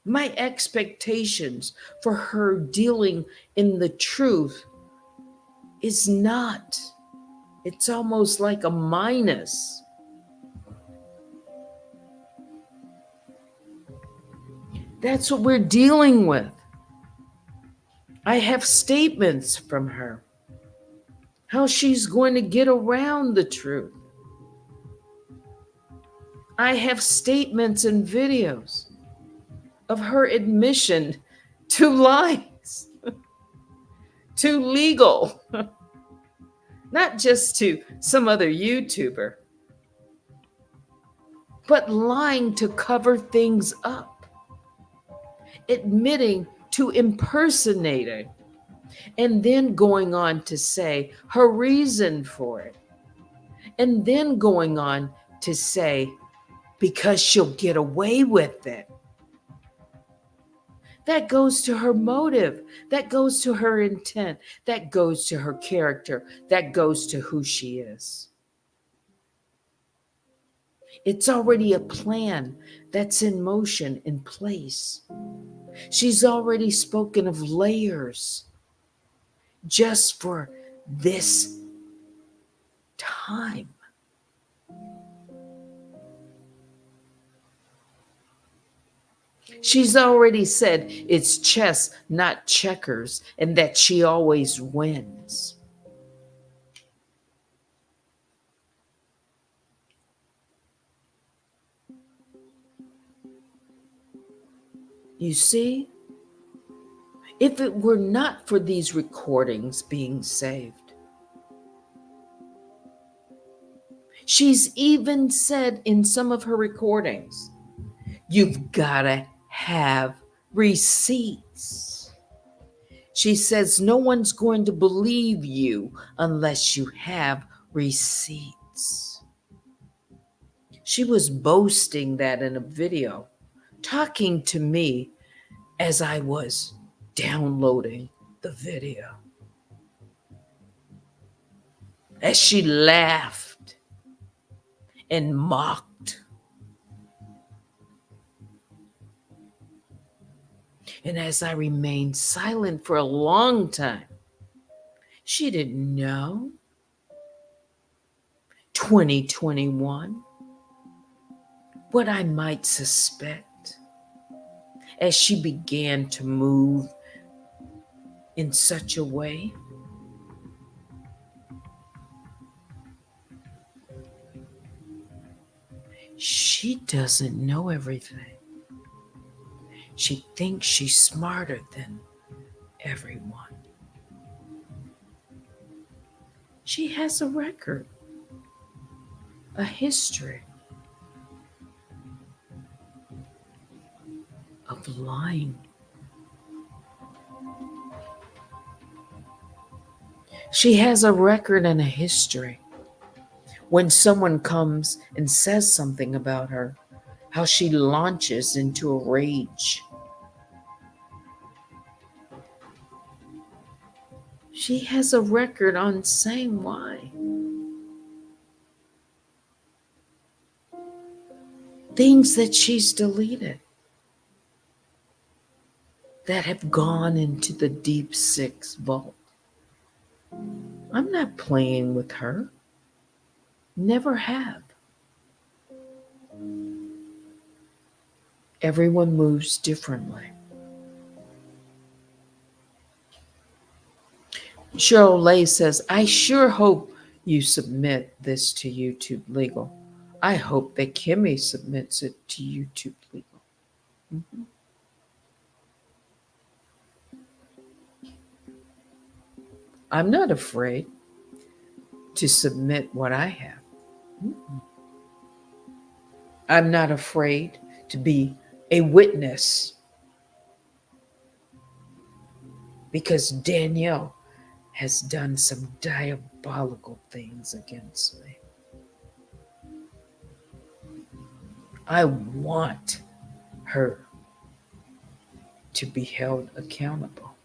My expectations for her dealing in the truth is not. It's almost like a minus. That's what we're dealing with. I have statements from her. how she's going to get around the truth. I have statements and videos of her admission to lies, to legal, not just to some other YouTuber, but lying to cover things up, admitting to impersonating, and then going on to say her reason for it, and then going on to say because she'll get away with it. That goes to her motive. That goes to her intent. That goes to her character. That goes to who she is. It's already a plan that's in motion, in place. She's already spoken of layers just for this time. She's already said it's chess, not checkers, and that she always wins. You see, if it were not for these recordings being saved, she's even said in some of her recordings, you've got to have receipts. She says no one's going to believe you unless you have receipts. She was boasting that in a video, talking to me as I was downloading the video. As she laughed and mocked. And as I remained silent for a long time, she didn't know. 2021, what I might suspect as she began to move in such a way. She doesn't know everything. She thinks she's smarter than everyone. She has a record, a history of lying. She has a record and a history. When someone comes and says something about her, how she launches into a rage. She has a record on saying why. Things that she's deleted that have gone into the deep six vault. I'm not playing with her. Never have. Everyone moves differently. Cheryl Lay says, I sure hope you submit this to YouTube Legal. I hope that Kimmy submits it to YouTube Legal. Mm-hmm. I'm not afraid to submit what I have. Mm-mm. I'm not afraid to be a witness because Danielle has done some diabolical things against me. I want her to be held accountable.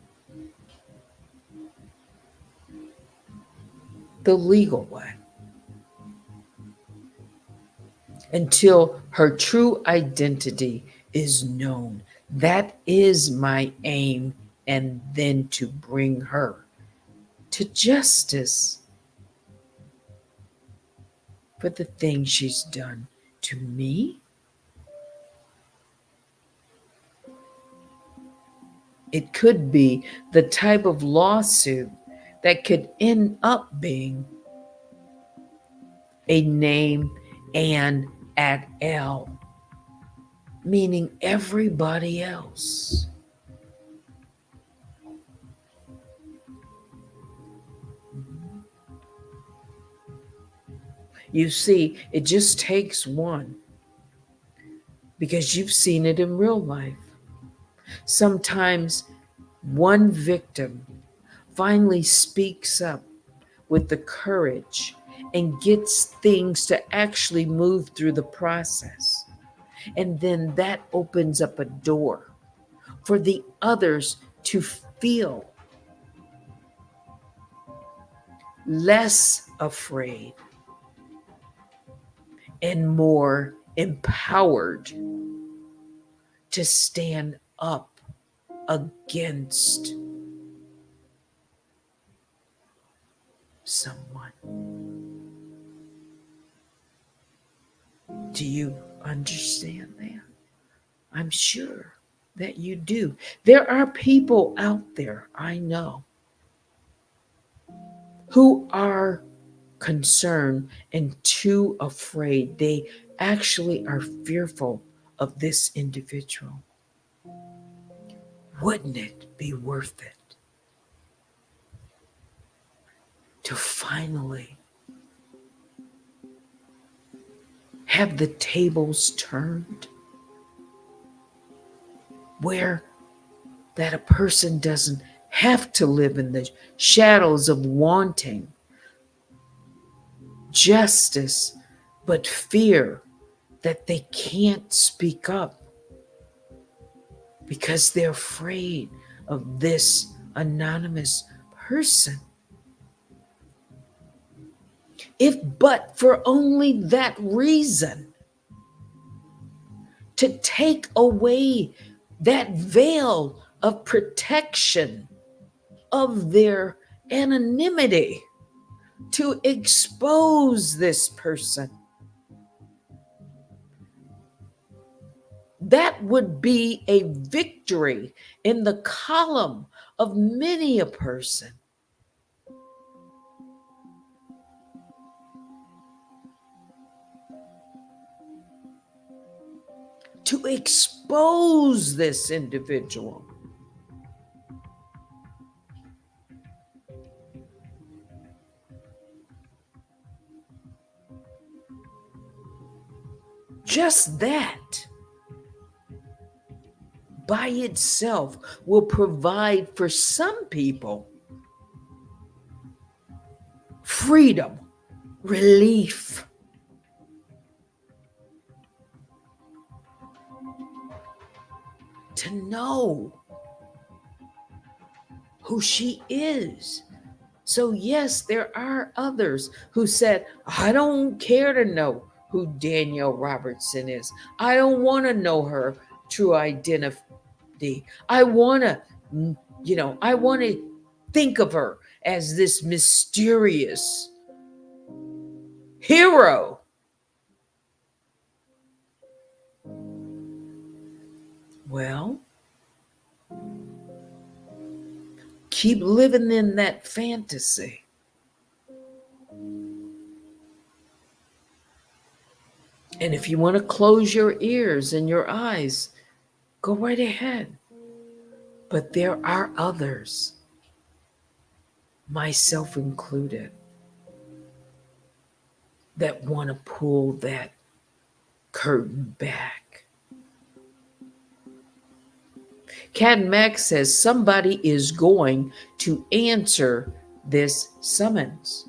The legal way. Until her true identity is known. That is my aim, and then to bring her to justice for the things she's done to me. It could be the type of lawsuit that could end up being a name and at L, meaning everybody else. You see, it just takes one, because you've seen it in real life. Sometimes one victim finally speaks up with the courage and gets things to actually move through the process. And then that opens up a door for the others to feel less afraid and more empowered to stand up against someone. Do you understand that? I'm sure that you do. There are people out there, I know, who are concerned and too afraid. They actually are fearful of this individual. Wouldn't it be worth it to finally have the tables turned, where that a person doesn't have to live in the shadows of wanting justice, but fear that they can't speak up because they're afraid of this anonymous person? If but for only that reason, to take away that veil of protection of their anonymity, to expose this person, that would be a victory in the column of many a person. To expose this individual. Just that by itself will provide for some people freedom, relief. To know who she is. So yes, there are others who said, I don't care to know who Danielle Robertson is. I don't want to know her true identity. I want to, I want to think of her as this mysterious hero. Well, keep living in that fantasy. And if you want to close your ears and your eyes, go right ahead. But there are others, myself included, that want to pull that curtain back. Cat Max says somebody is going to answer this summons.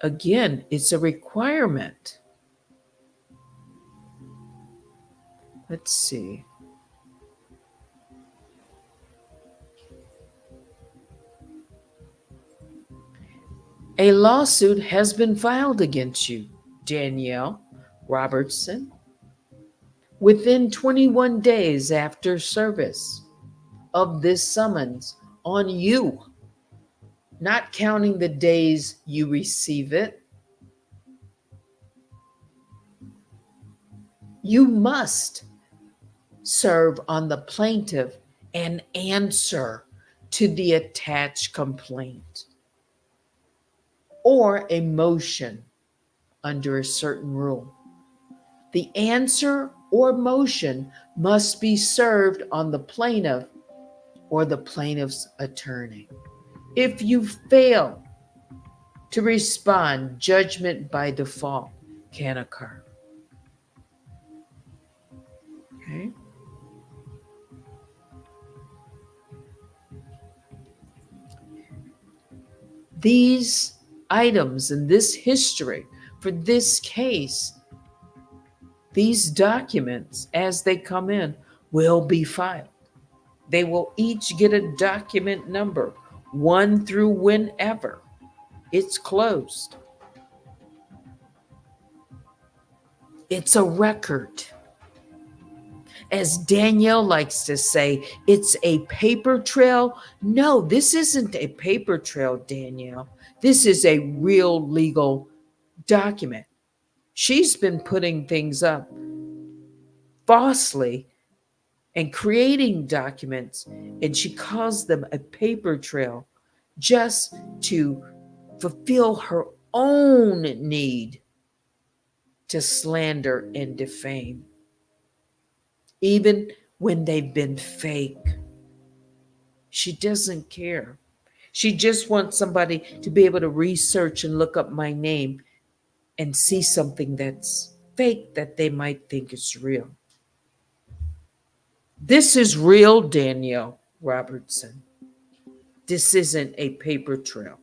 Again, it's a requirement. Let's see. A lawsuit has been filed against you, Danielle Robertson, within 21 days after service of this summons on you, not counting the days you receive it. You must serve on the plaintiff and answer to the attached complaint or a motion under a certain rule. The answer or motion must be served on the plaintiff or the plaintiff's attorney. If you fail to respond, judgment by default can occur. Okay? These items in this history for this case, these documents, as they come in, will be filed. They will each get a document number, 1 through whenever it's closed. It's a record. As Danielle likes to say, it's a paper trail. No, this isn't a paper trail, Danielle. This is a real legal document. She's been putting things up falsely and creating documents, and she calls them a paper trail just to fulfill her own need to slander and defame, even when they've been fake. She doesn't care. She just wants somebody to be able to research and look up my name and see something that's fake that they might think is real. This is real, Danielle Robertson. This isn't a paper trail.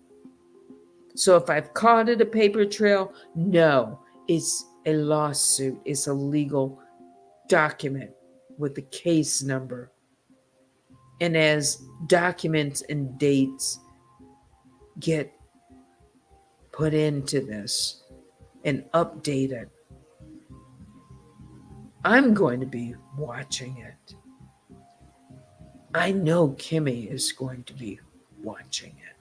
So if I've called it a paper trail, no, it's a lawsuit. It's a legal document with a case number. And as documents and dates get put into this and updated, I'm going to be watching it. I know Kimmy is going to be watching it.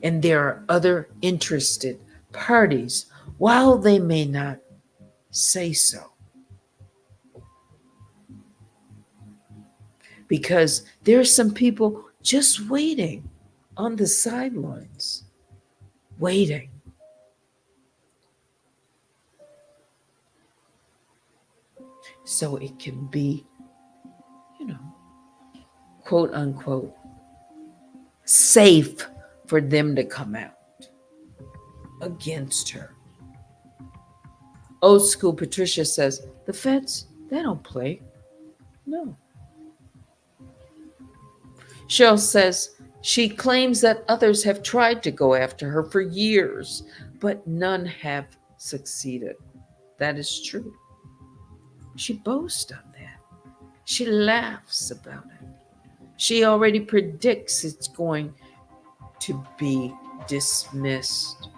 And there are other interested parties, while they may not say so. Because there are some people just waiting on the sidelines, waiting. So it can be, quote unquote, safe for them to come out against her. Old school Patricia says, the feds, they don't play. No. Cheryl says, she claims that others have tried to go after her for years, but none have succeeded. That is true. She boasts on that. She laughs about it. She already predicts it's going to be dismissed.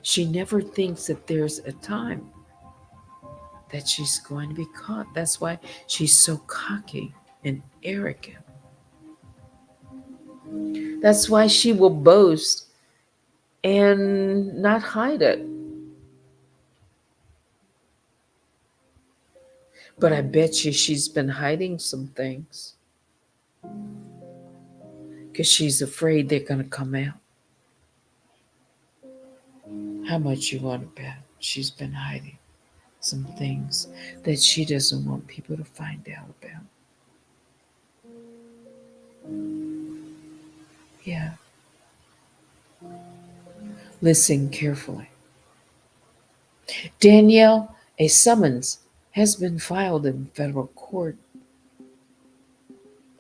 She never thinks that there's a time that she's going to be caught. That's why she's so cocky and arrogant. That's why she will boast and not hide it. But I bet you she's been hiding some things because she's afraid they're going to come out. How much you want to bet she's been hiding some things that she doesn't want people to find out about? Yeah. Listen carefully. Danielle, a summons has been filed in federal court.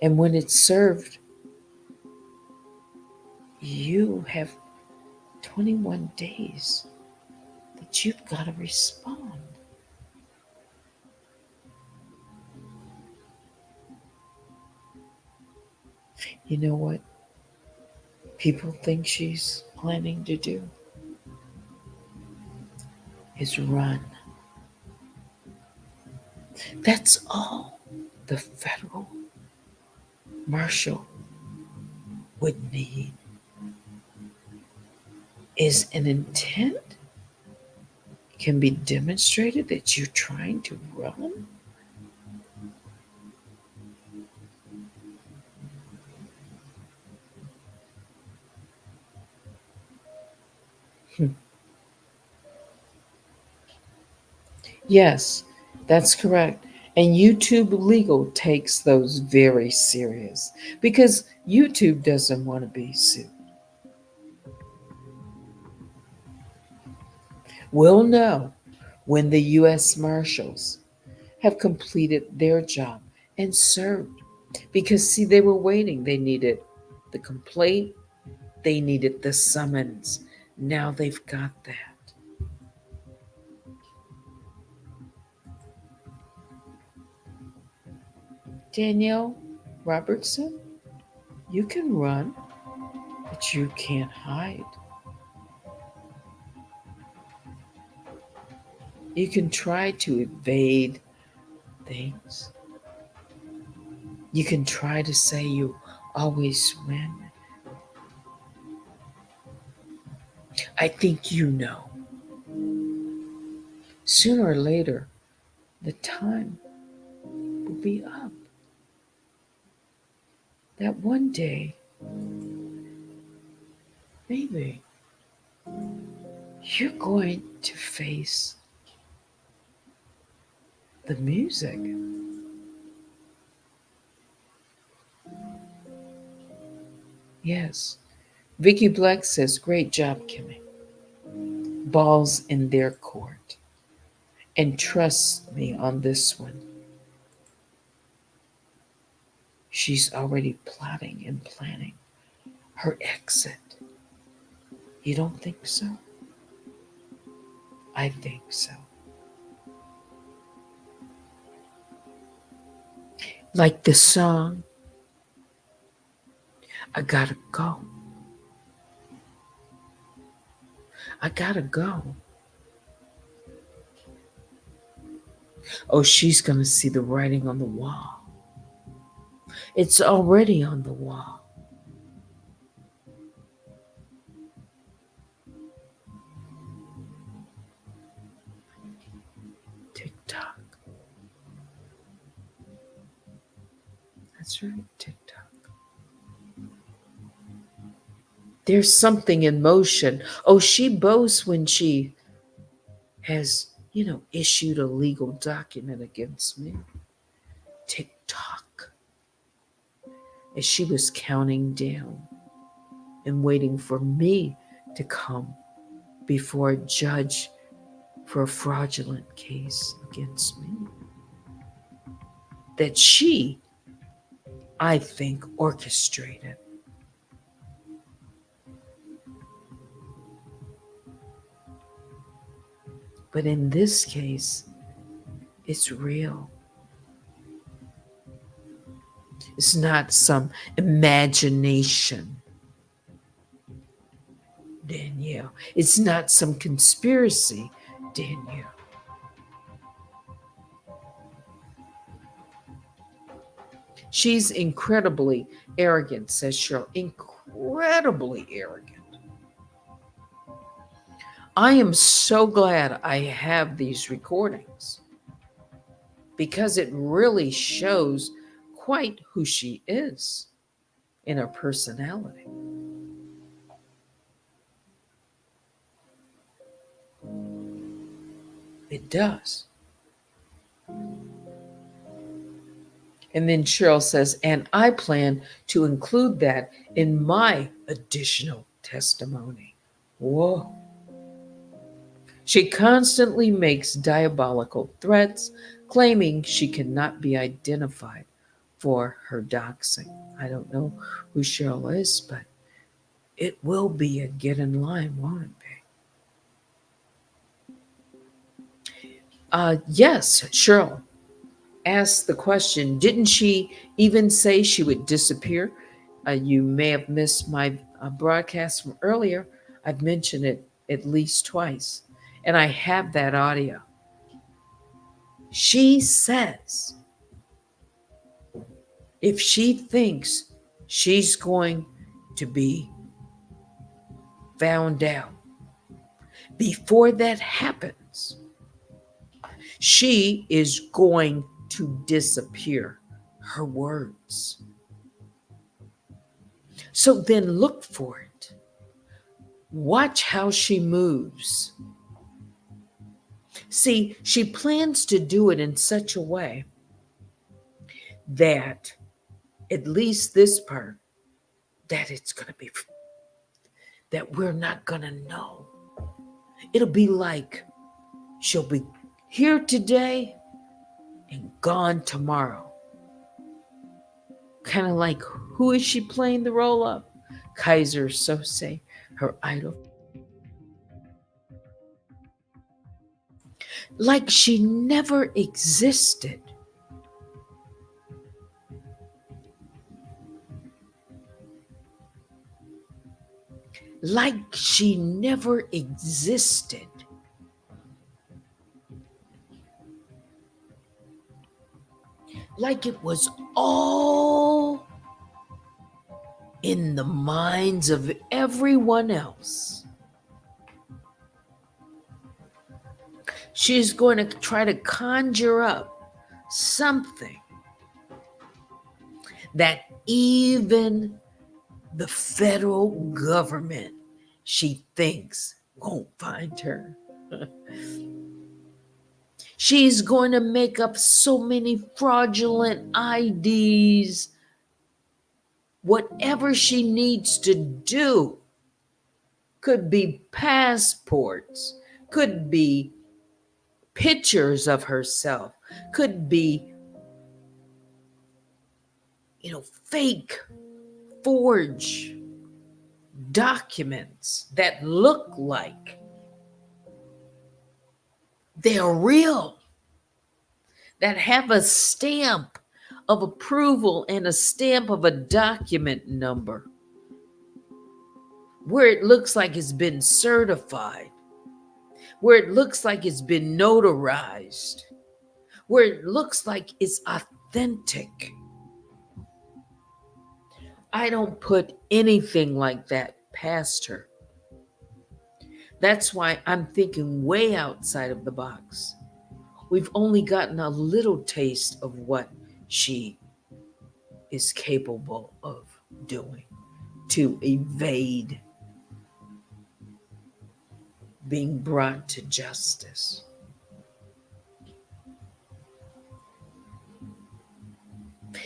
And when it's served, you have 21 days that you've got to respond. You know what people think she's planning to do? Is run. That's all the federal marshal would need is an intent can be demonstrated that you're trying to run? Hmm. Yes, that's correct. And YouTube Legal takes those very serious because YouTube doesn't want to be sued. We'll know when the U.S. Marshals have completed their job and served. Because, see, they were waiting. They needed the complaint, they needed the summons. Now they've got that. Danielle Robertson, you can run, but you can't hide. You can try to evade things. You can try to say you always win. I think you know. Sooner or later, the time will be up. That one day, maybe, you're going to face the music. Yes. Vicky Black says, great job, Kimmy. Balls in their court. And trust me on this one. She's already plotting and planning her exit. You don't think so? I think so. Like the song, I gotta go. I gotta go. Oh, she's gonna see the writing on the wall. It's already on the wall. Tick tock. That's right, tick tock. There's something in motion. Oh, she boasts when she has, issued a legal document against me. Tick tock. As she was counting down and waiting for me to come before a judge for a fraudulent case against me. That she, I think, orchestrated. But in this case, it's real. It's not some imagination, Danielle. It's not some conspiracy, Danielle. She's incredibly arrogant, says Cheryl. Incredibly arrogant. I am so glad I have these recordings because it really shows quite who she is in her personality. It does. And then Cheryl says, and I plan to include that in my additional testimony. Whoa. She constantly makes diabolical threats, claiming she cannot be identified for her doxing. I don't know who Cheryl is, but it will be a get in line, won't it be? Yes, Cheryl asked the question, didn't she even say she would disappear? You may have missed my broadcast from earlier. I've mentioned it at least twice, and I have that audio. She says if she thinks she's going to be found out before that happens, She is going to disappear. Her words. So then look for it. Watch how she moves. See, she plans to do it in such a way that, at least this part, that it's going to be, that we're not going to know. It'll be like she'll be here today and gone tomorrow. Kind of like, who is she playing the role of? Kaiser Sose, her idol. Like she never existed. Like she never existed. Like it was all in the minds of everyone else. She's going to try to conjure up something that even the federal government, she thinks, won't find her. She's going to make up so many fraudulent IDs. Whatever she needs to do, could be passports, could be pictures of herself, could be, fake, forge documents that look like they're real, that have a stamp of approval and a stamp of a document number, where it looks like it's been certified, where it looks like it's been notarized, where it looks like it's authentic. I don't put anything like that past her. That's why I'm thinking way outside of the box. We've only gotten a little taste of what she is capable of doing to evade being brought to justice.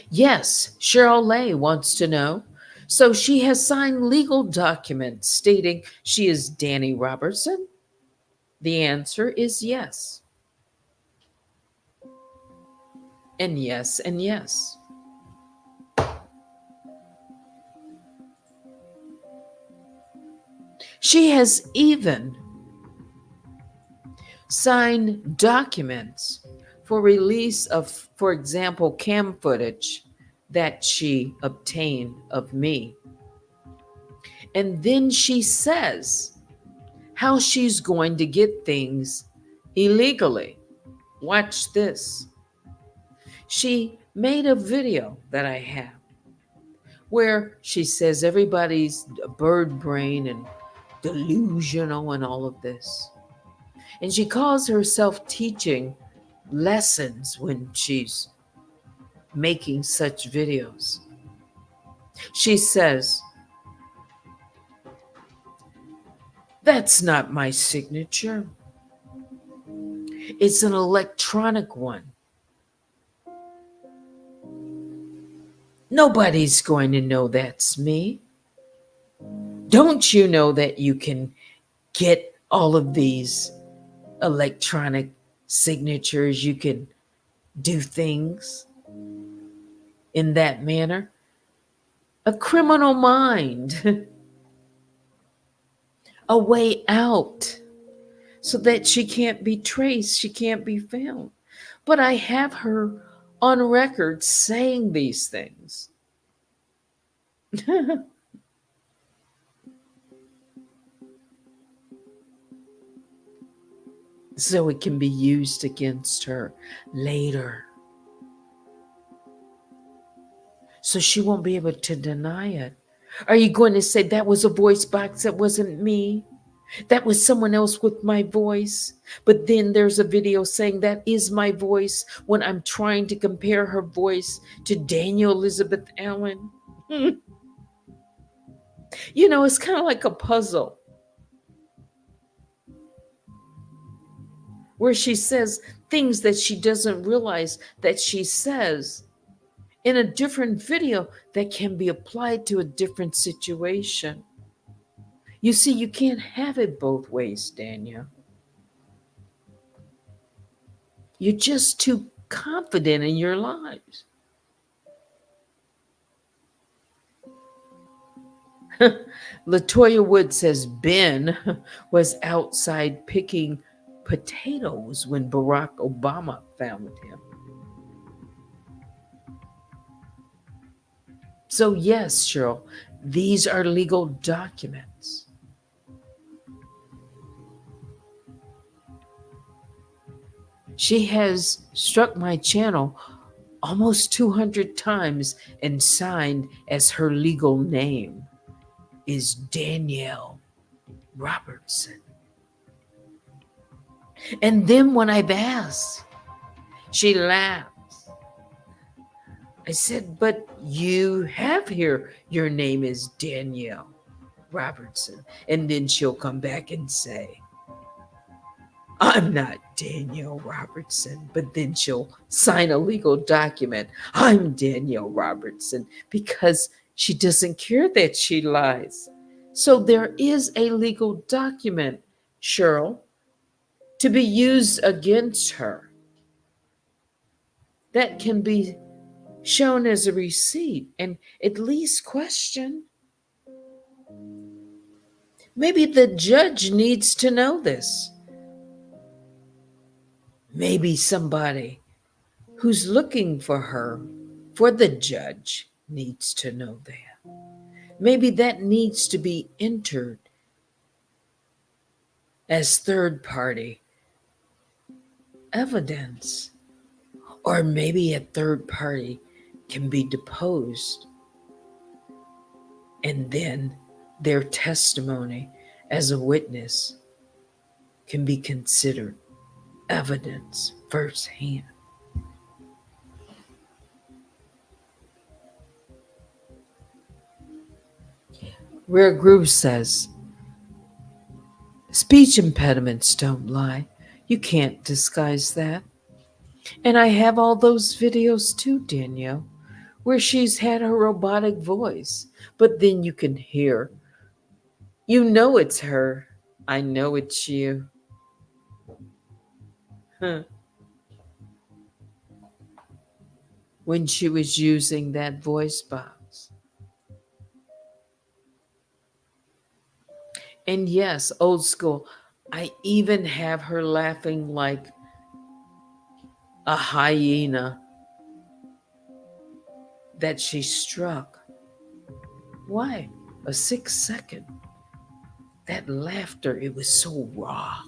Yes, Cheryl Lay wants to know. So she has signed legal documents stating she is Danny Robertson? The answer is yes. And yes, and yes. She has even signed documents for release of, for example, cam footage that she obtained of me. And then she says how she's going to get things illegally. Watch this. She made a video that I have where she says everybody's bird brain and delusional and all of this. And she calls herself teaching lessons when she's making such videos. She says, "That's not my signature. It's an electronic one. Nobody's going to know that's me. Don't you know that you can get all of these electronic signatures? You can do things in that manner." A criminal mind, a way out so that she can't be traced, she can't be found. But I have her on record saying these things. So it can be used against her later. So she won't be able to deny it. Are you going to say that was a voice box, that wasn't me? That was someone else with my voice. But then there's a video saying that is my voice when I'm trying to compare her voice to Daniel Elizabeth Allen. You know, it's kind of like a puzzle where she says things that she doesn't realize that she says in a different video that can be applied to a different situation. You see, you can't have it both ways, Daniel. You're just too confident in your lives. Latoya Wood says Ben was outside picking potatoes when Barack Obama found him. So, yes, Cheryl, these are legal documents. She has struck my channel almost 200 times and signed as her legal name is Danielle Robertson. And then when I've asked, she laughs. I said, but you have here, your name is Danielle Robertson. And then she'll come back and say, I'm not Danielle Robertson. But then she'll sign a legal document. I'm Danielle Robertson, because she doesn't care that she lies. So there is a legal document, Cheryl, to be used against her that can be shown as a receipt and at least questioned. Maybe the judge needs to know this. Maybe somebody who's looking for her, for the judge, needs to know that. Maybe that needs to be entered as third party evidence. Or maybe a third party can be deposed and then their testimony as a witness can be considered evidence firsthand. Rare Groove says, speech impediments don't lie. You can't disguise that. And I have all those videos too, Danielle, where she's had her robotic voice, but then you can hear, you know it's her. I know it's you. Huh. When she was using that voice box. And yes, old school, I even have her laughing like a hyena that she struck. Why? A 6-second. That laughter, it was so raw.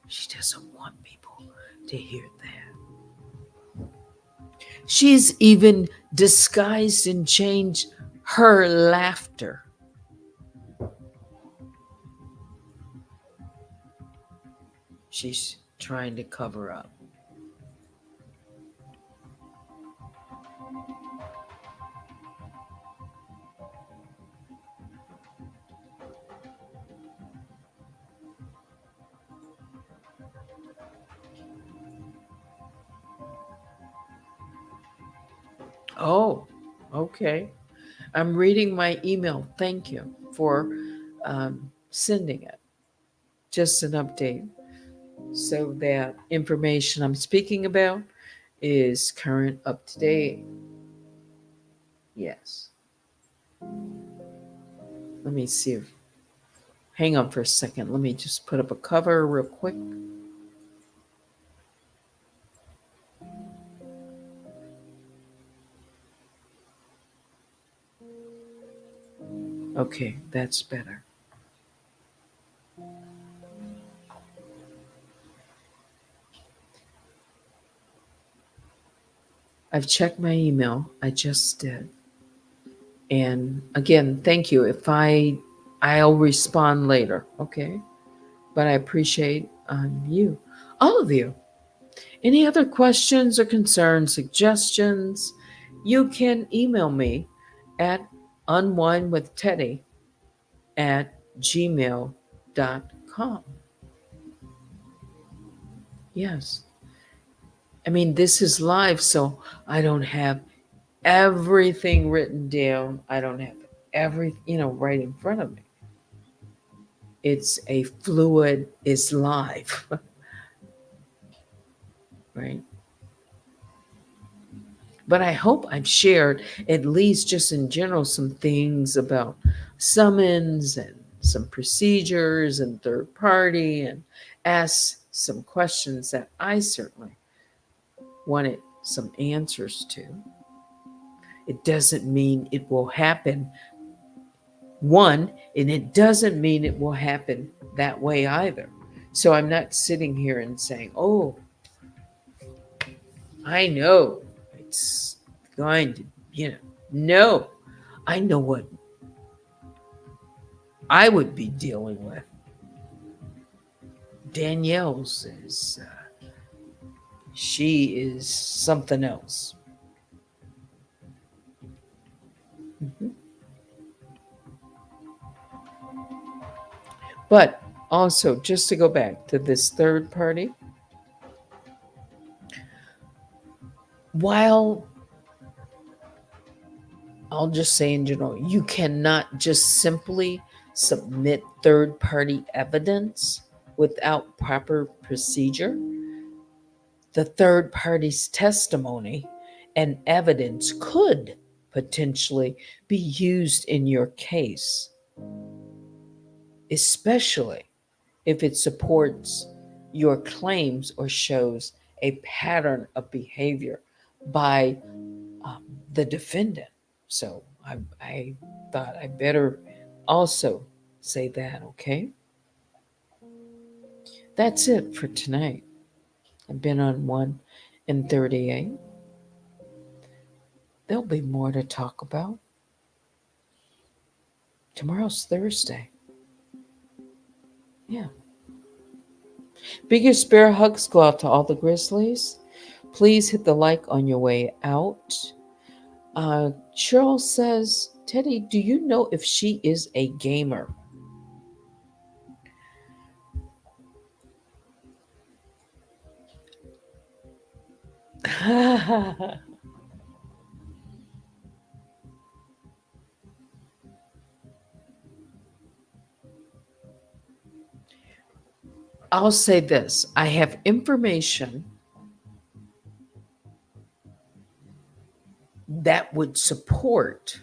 She doesn't want people to hear that. She's even disguised and changed her laughter. She's trying to cover up. Oh, okay. I'm reading my email. Thank you for sending it. Just an update. So that information I'm speaking about is current, up to date. Yes. Let me see. Hang on for a second. Let me just put up a cover real quick. Okay, that's better. I've checked my email. I just did. And again, thank you. If I I'll respond later, okay? But I appreciate you, all of you. Any other questions or concerns, suggestions, you can email me at unwinewithteddy at gmail.com. Yes. I mean, this is live, so I don't have everything written down. I don't have right in front of me. It's a fluid, it's live, right? But I hope I've shared, at least just in general, some things about summons and some procedures and third party, and asked some questions that I certainly wanted some answers to. It doesn't mean it will happen, one, and it doesn't mean it will happen that way either. So I'm not sitting here and saying, oh, I know it's going to, no, I know what I would be dealing with. Danielle's is, she is something else. Mhm. But also, just to go back to this third party, while I'll just say in general, you cannot just simply submit third party evidence without proper procedure. The third party's testimony and evidence could potentially be used in your case, especially if it supports your claims or shows a pattern of behavior by the defendant. So I thought I better also say that, okay? That's it for tonight. I've been on 1 and 38. There'll be more to talk about. Tomorrow's Thursday. Yeah. Biggest bear hugs go out to all the Grizzlies. Please hit the like on your way out. Cheryl says, Teddy, do you know if she is a gamer? I'll say this. I have information that would support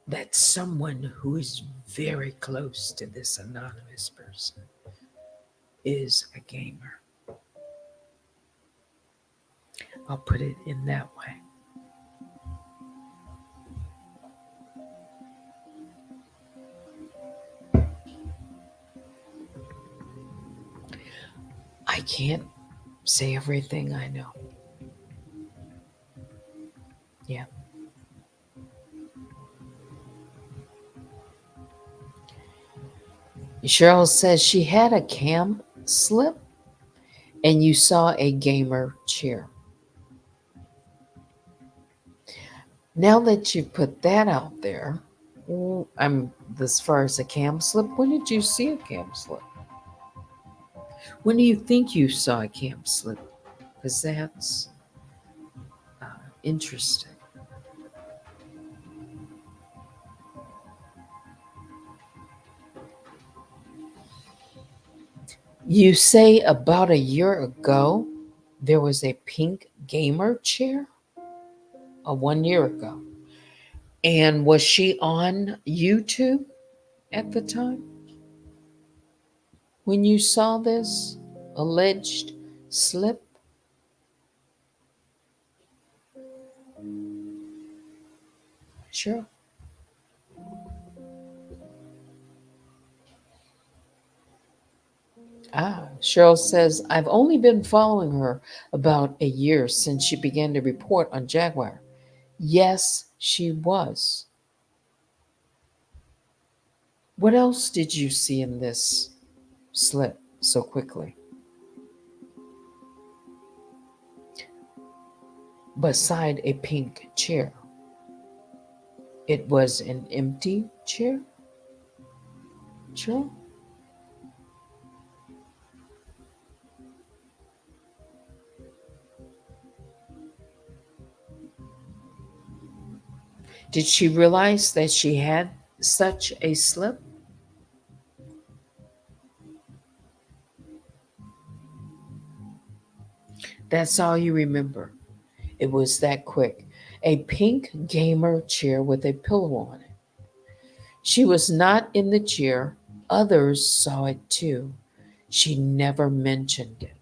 that someone who is very close to this anonymous person is a gamer. I'll put it in that way. I can't say everything I know. Yeah. Cheryl says she had a cam slip and you saw a gamer chair. Now that you put that out there, I'm as far as a cam slip. When did you see a cam slip? When do you think you saw a cam slip? Because that's interesting. You say about a year ago there was a pink gamer chair? 1 year ago. And was she on YouTube at the time when you saw this alleged slip? Sure. Cheryl says, I've only been following her about a year since she began to report on Jaguar. Yes, she was. What else did you see in this slip so quickly? Beside a pink chair. It was an empty chair? Chair? Did she realize that she had such a slip? That's all you remember. It was that quick. A pink gamer chair with a pillow on it. She was not in the chair. Others saw it too. She never mentioned it.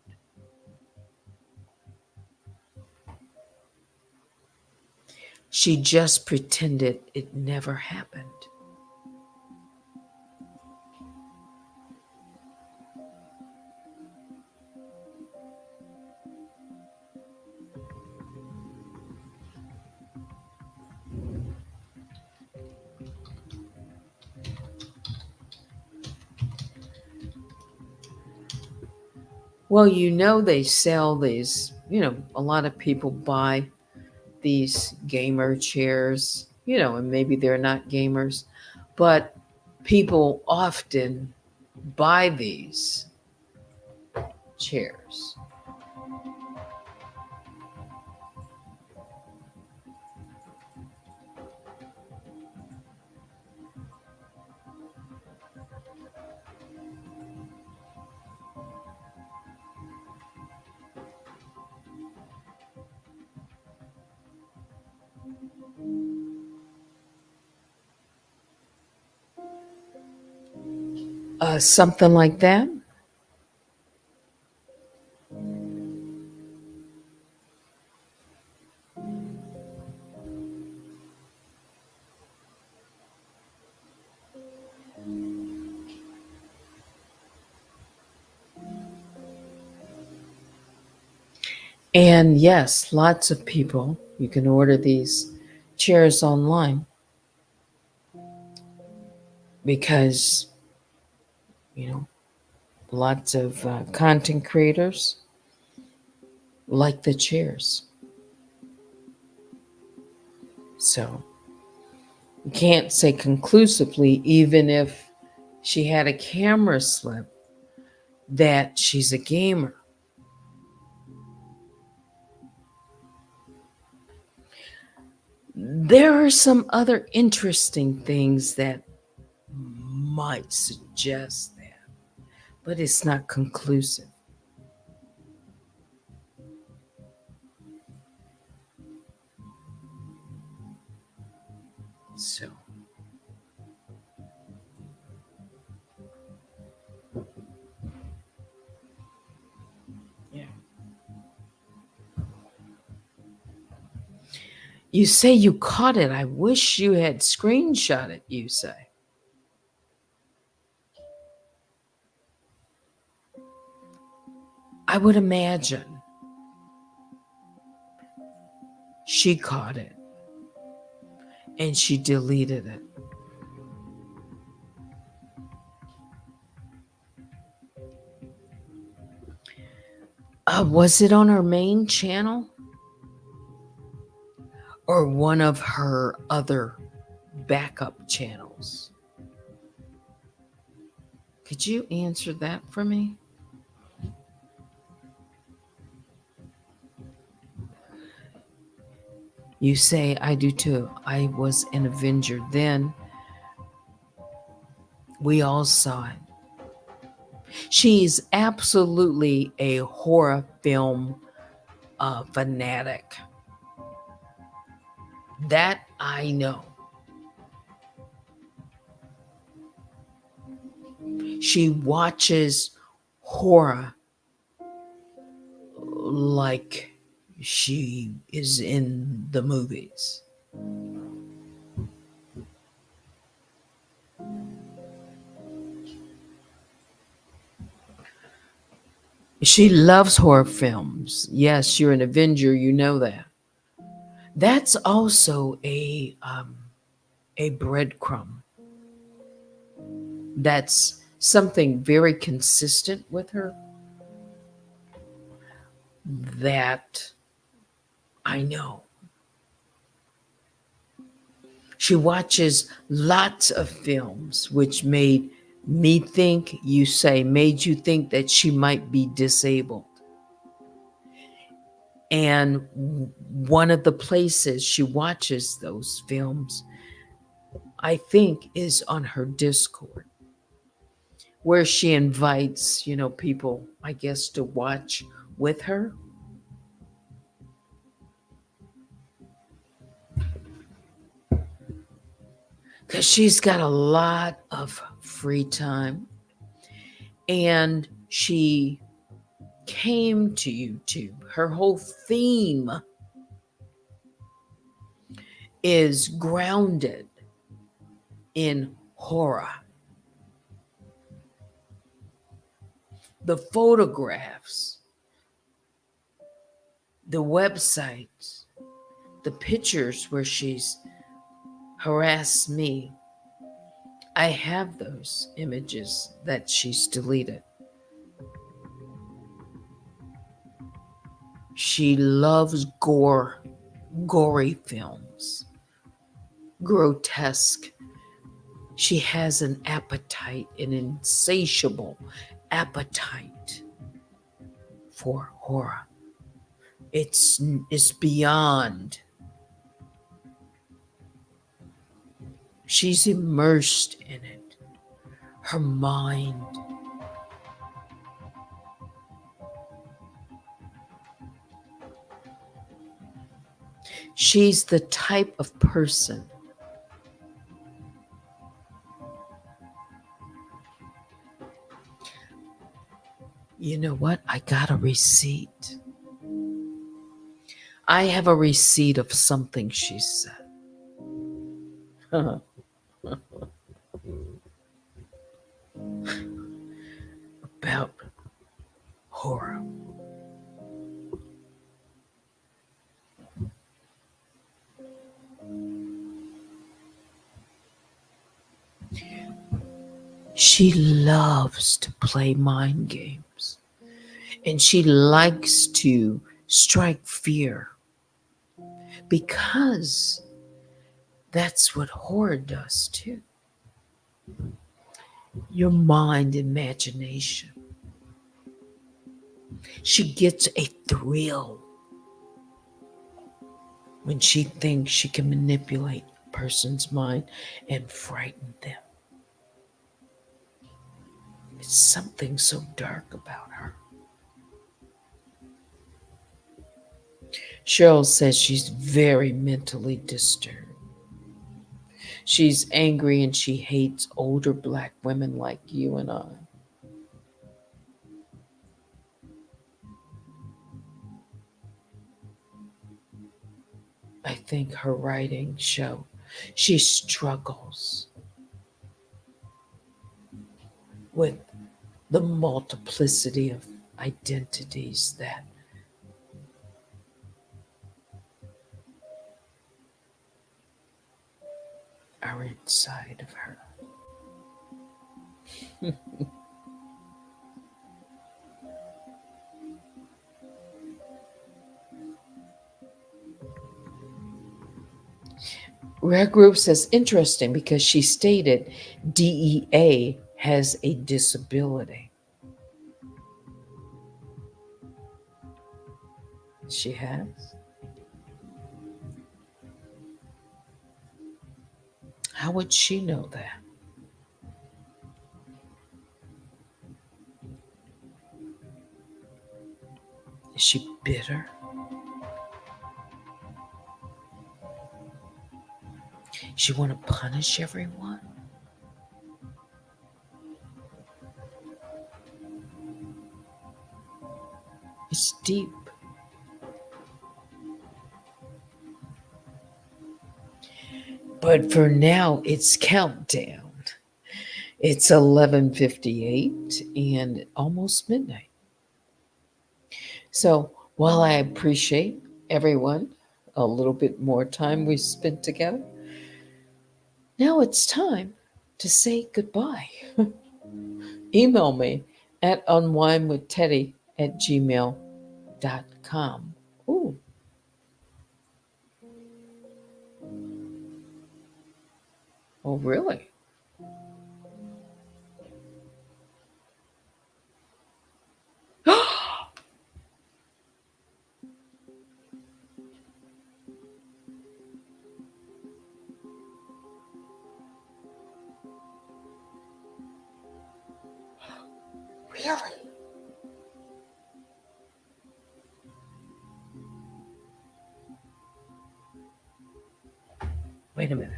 She just pretended it never happened. Well, they sell these, a lot of people buy these gamer chairs, and maybe they're not gamers, but people often buy these chairs. Something like that. And yes, lots of people, you can order these chairs online because, you know, lots of content creators like the chairs. So you can't say conclusively, even if she had a camera slip, that she's a gamer. There are some other interesting things that might suggest that, but it's not conclusive. So, yeah. You say you caught it. I wish you had screenshot it, you say. I would imagine she caught it and she deleted it. Was it on her main channel or one of her other backup channels? Could you answer that for me? You say, I do too. I was an Avenger then. We all saw it. She's absolutely a horror film fanatic. That I know. She watches horror like she is in the movies. She loves horror films. Yes, you're an Avenger, you know that. That's also a breadcrumb. That's something very consistent with her that I know. She watches lots of films, which made me think, you say, made you think that she might be disabled. And one of the places she watches those films, I think, is on her Discord, where she invites, people, I guess, to watch with her. Because she's got a lot of free time. And she came to YouTube. Her whole theme is grounded in horror. The photographs, the websites, the pictures where she's harassed me, I have those images that she's deleted. She loves gory films, grotesque. She has an appetite, an insatiable appetite for horror. It's beyond. She's immersed in it. Her mind. She's the type of person you know what? I got a receipt. I have a receipt of something she said. About horror. She loves to play mind games, and she likes to strike fear because that's what horror does too. Your mind, imagination. She gets a thrill when she thinks she can manipulate a person's mind and frighten them. It's something so dark about her. Cheryl says she's very mentally disturbed. She's angry and she hates older Black women like you and I. I think her writings show she struggles with the multiplicity of identities that are inside of her. Rare Group says, interesting, because she stated DEA has a disability. She has? How would she know that? Is she bitter? She want to punish everyone? It's deep. But for now, it's countdown. It's 11:58 and almost midnight. So while I appreciate everyone a little bit more time we spent together. Now it's time to say goodbye. Email me at unwinewithteddy@gmail.com. Ooh. Oh, really? Really? Wait a minute.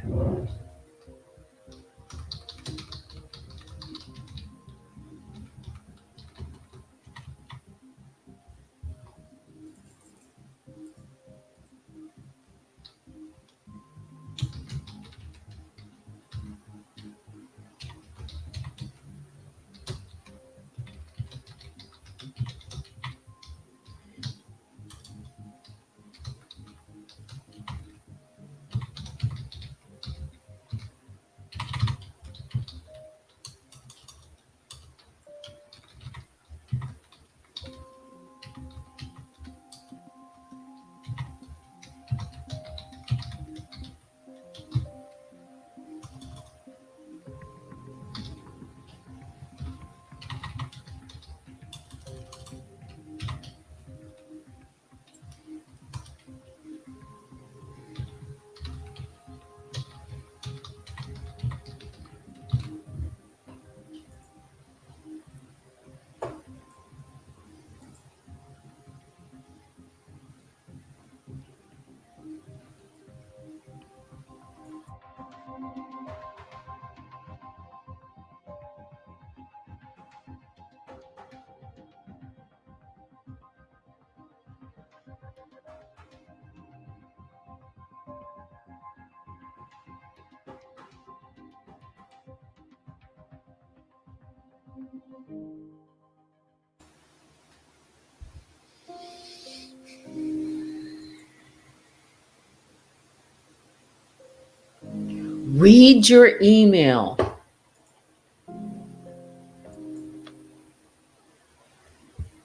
Read your email.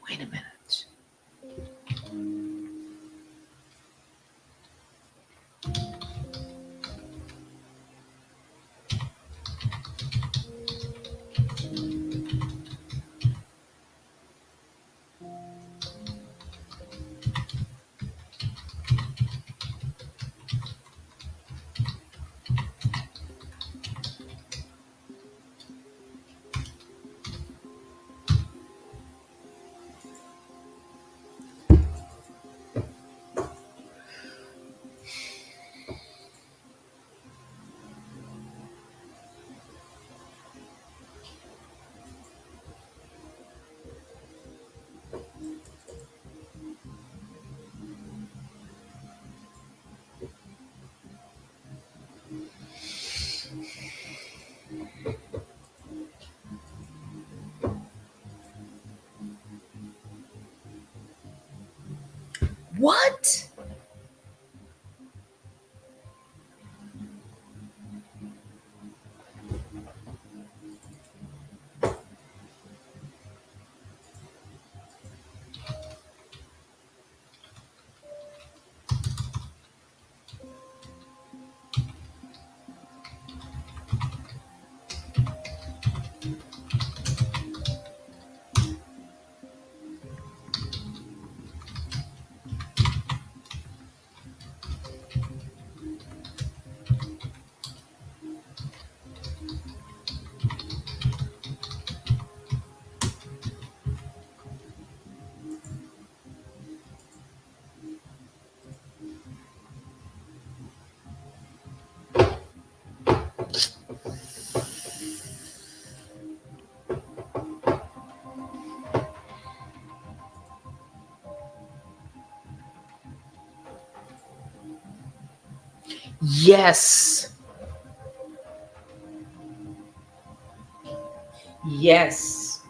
Wait a minute. What? Yes. Yes.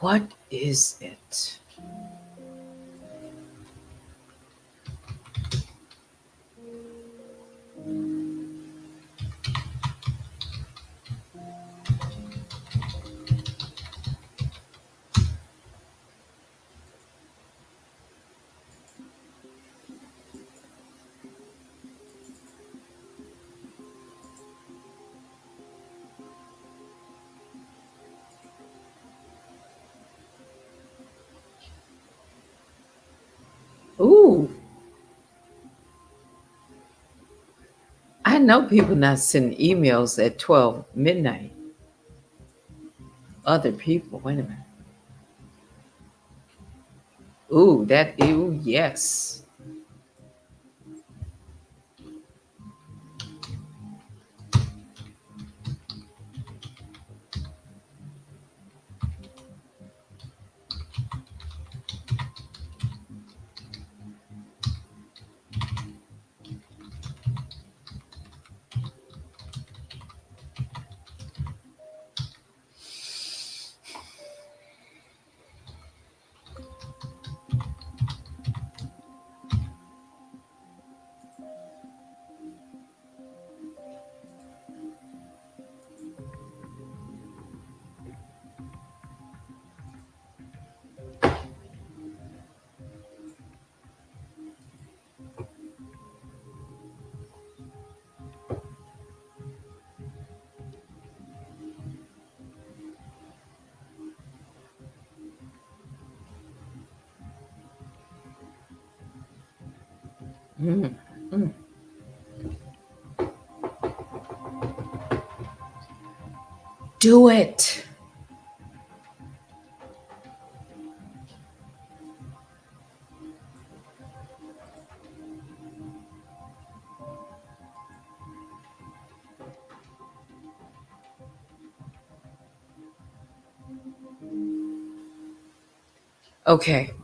What is it? Ooh, I know people not sending emails at 12 midnight. Other people, wait a minute. Ooh, yes. Mm, mm. Do it. Okay.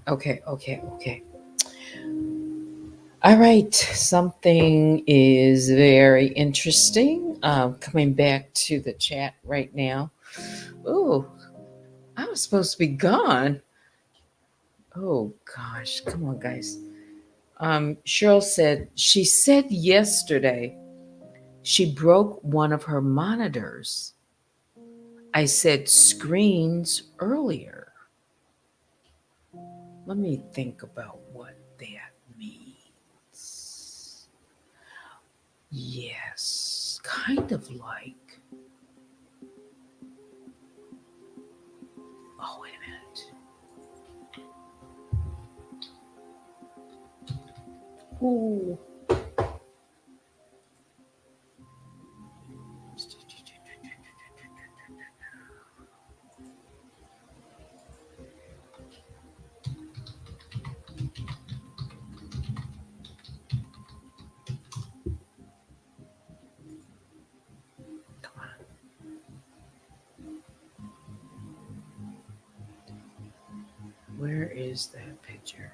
All right, something is very interesting. Coming back to the chat right now. Ooh, I was supposed to be gone. Oh gosh, come on, guys. Cheryl said she said yesterday she broke one of her monitors. I said screens earlier. Let me think about what that means. Yes, kind of like. Oh, wait a minute. Ooh. Come on. Where is that picture?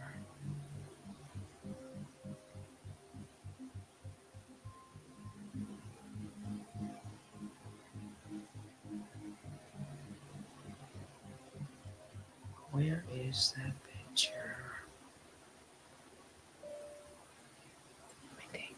Where is that picture? Let me think.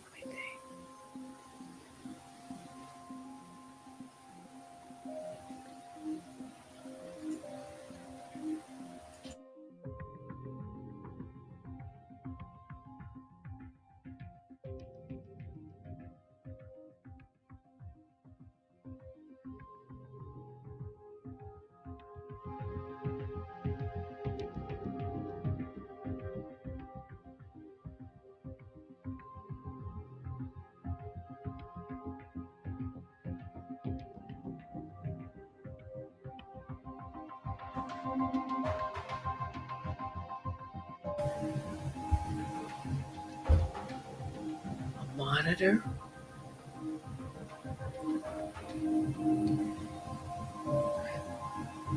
A monitor?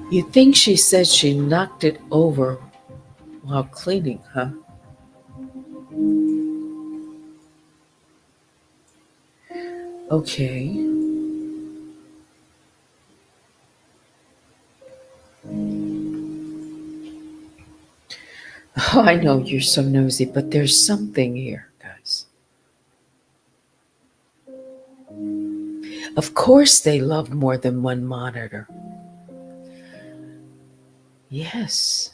You think she said she knocked it over while cleaning, huh? Okay. Oh, I know you're so nosy, but there's something here, guys. Of course, they love more than one monitor. Yes.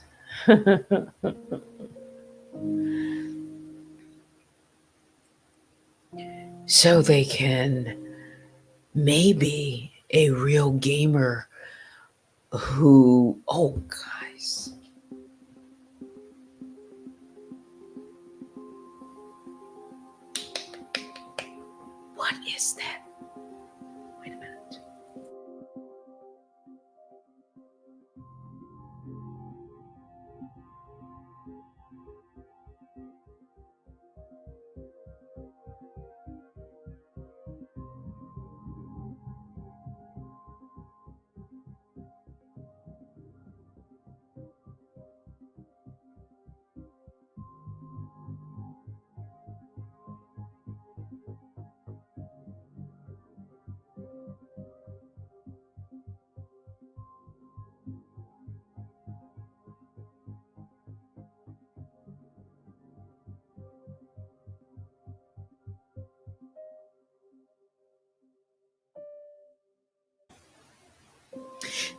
So they can maybe a real gamer who, oh, guys, what is that? Wait a minute.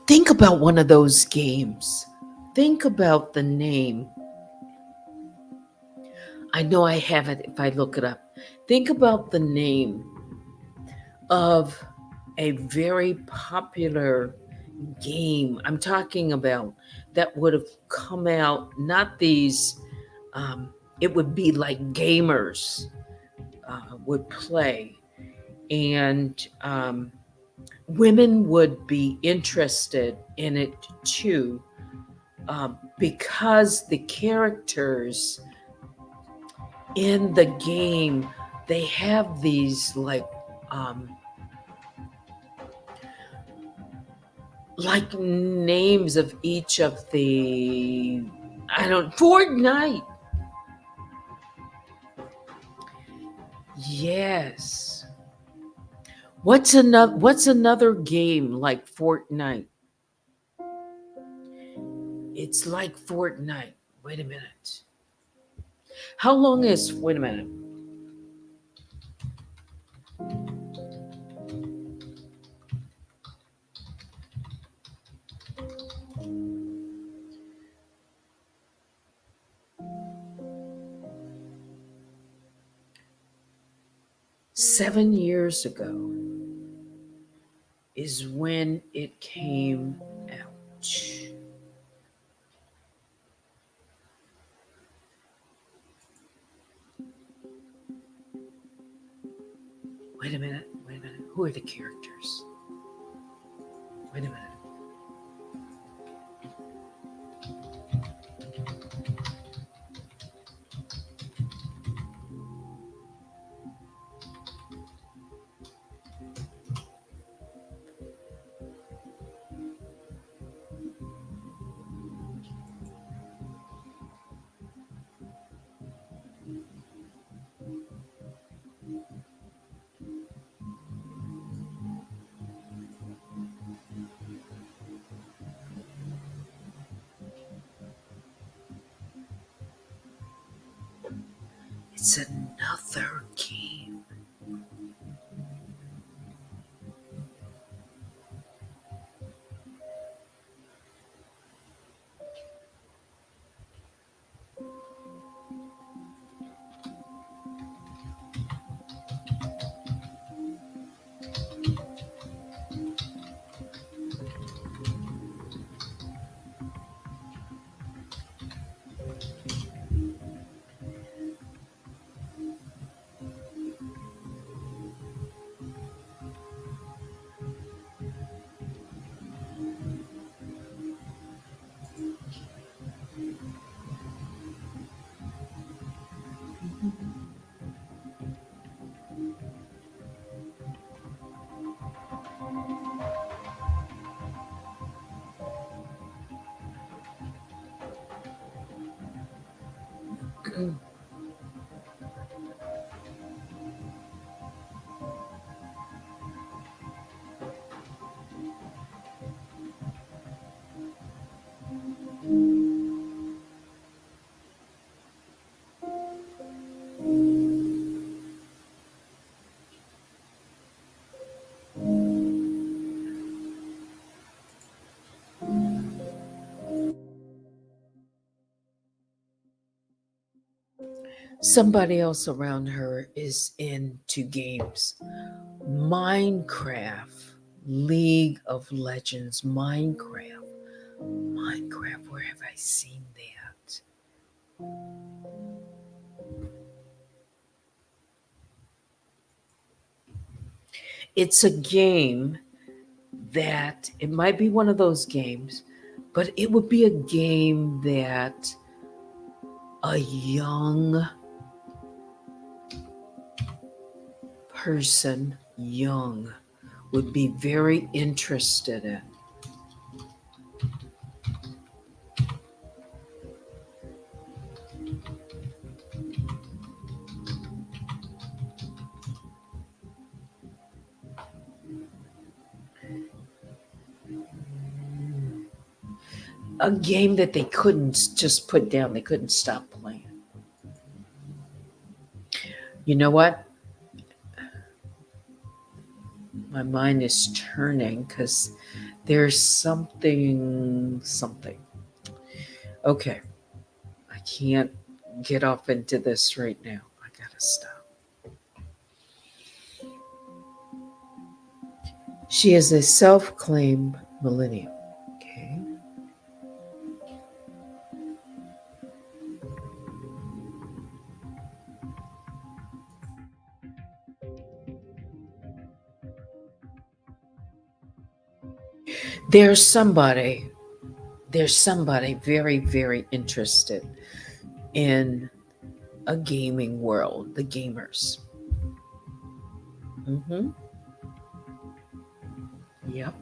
Think about one of those games. Think about the name. I know I have it if I look it up. Think about the name of a very popular game I'm talking about that would have come out, not these, it would be like gamers would play, and women would be interested in it too, because the characters in the game, they have these like names of each of the, I don't, Fortnite. Yes. What's another game like Fortnite? It's like Fortnite. Wait a minute. How long is, wait a minute. 7 years ago is when it came out. Wait a minute. Wait a minute. Who are the characters? Wait a minute. It's another game. Somebody else around her is into games. Minecraft, League of Legends, Minecraft. Minecraft, where have I seen that? It's a game that it might be one of those games, but it would be a game that a young person, young, would be very interested in. A game that they couldn't just put down, they couldn't stop playing. You know what? My mind is turning because there's something. Okay, I can't get off into this right now. I gotta stop. She is a self-claimed millennial. Okay. There's somebody very, very interested in a gaming world, the gamers. Mm-hmm. Yep.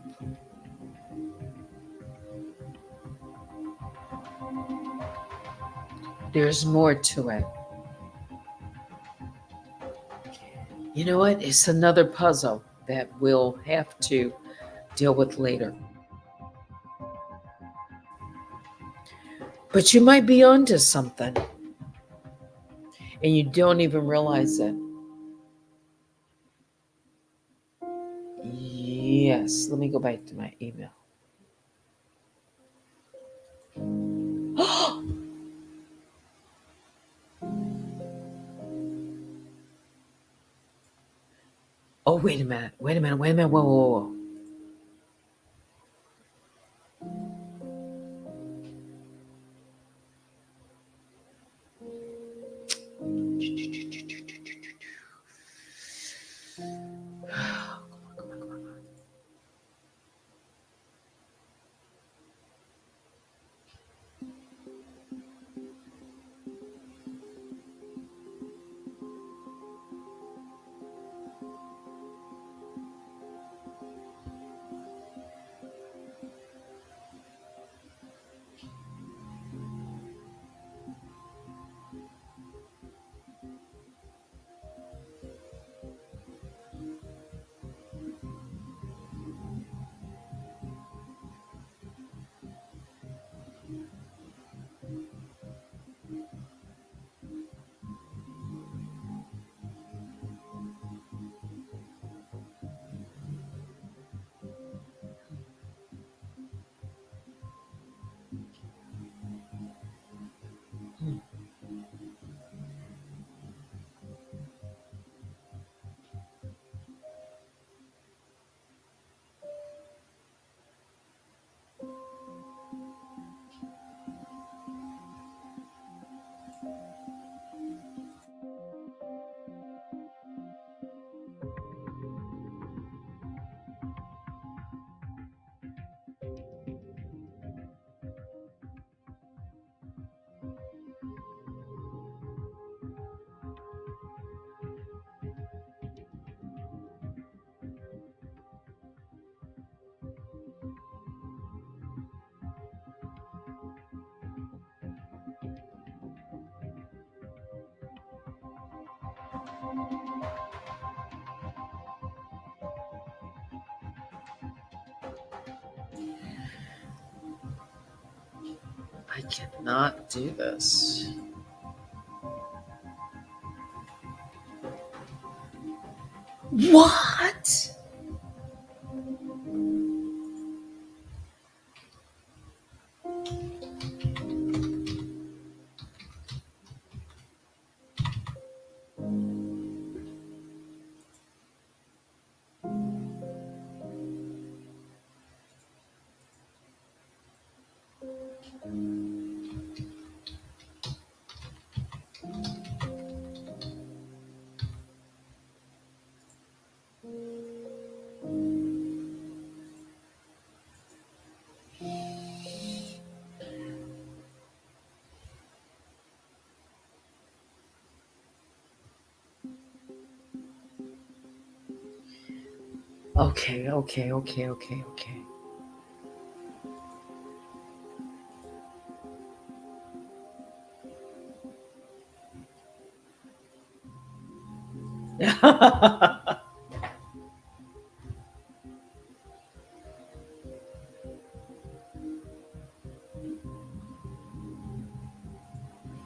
There's more to it. You know what? It's another puzzle that we'll have to deal with later. But you might be onto something and you don't even realize it. Yes, let me go back to my email. Oh, wait a minute. Whoa, whoa, whoa. I cannot do this. What? Okay, okay, okay, okay, okay.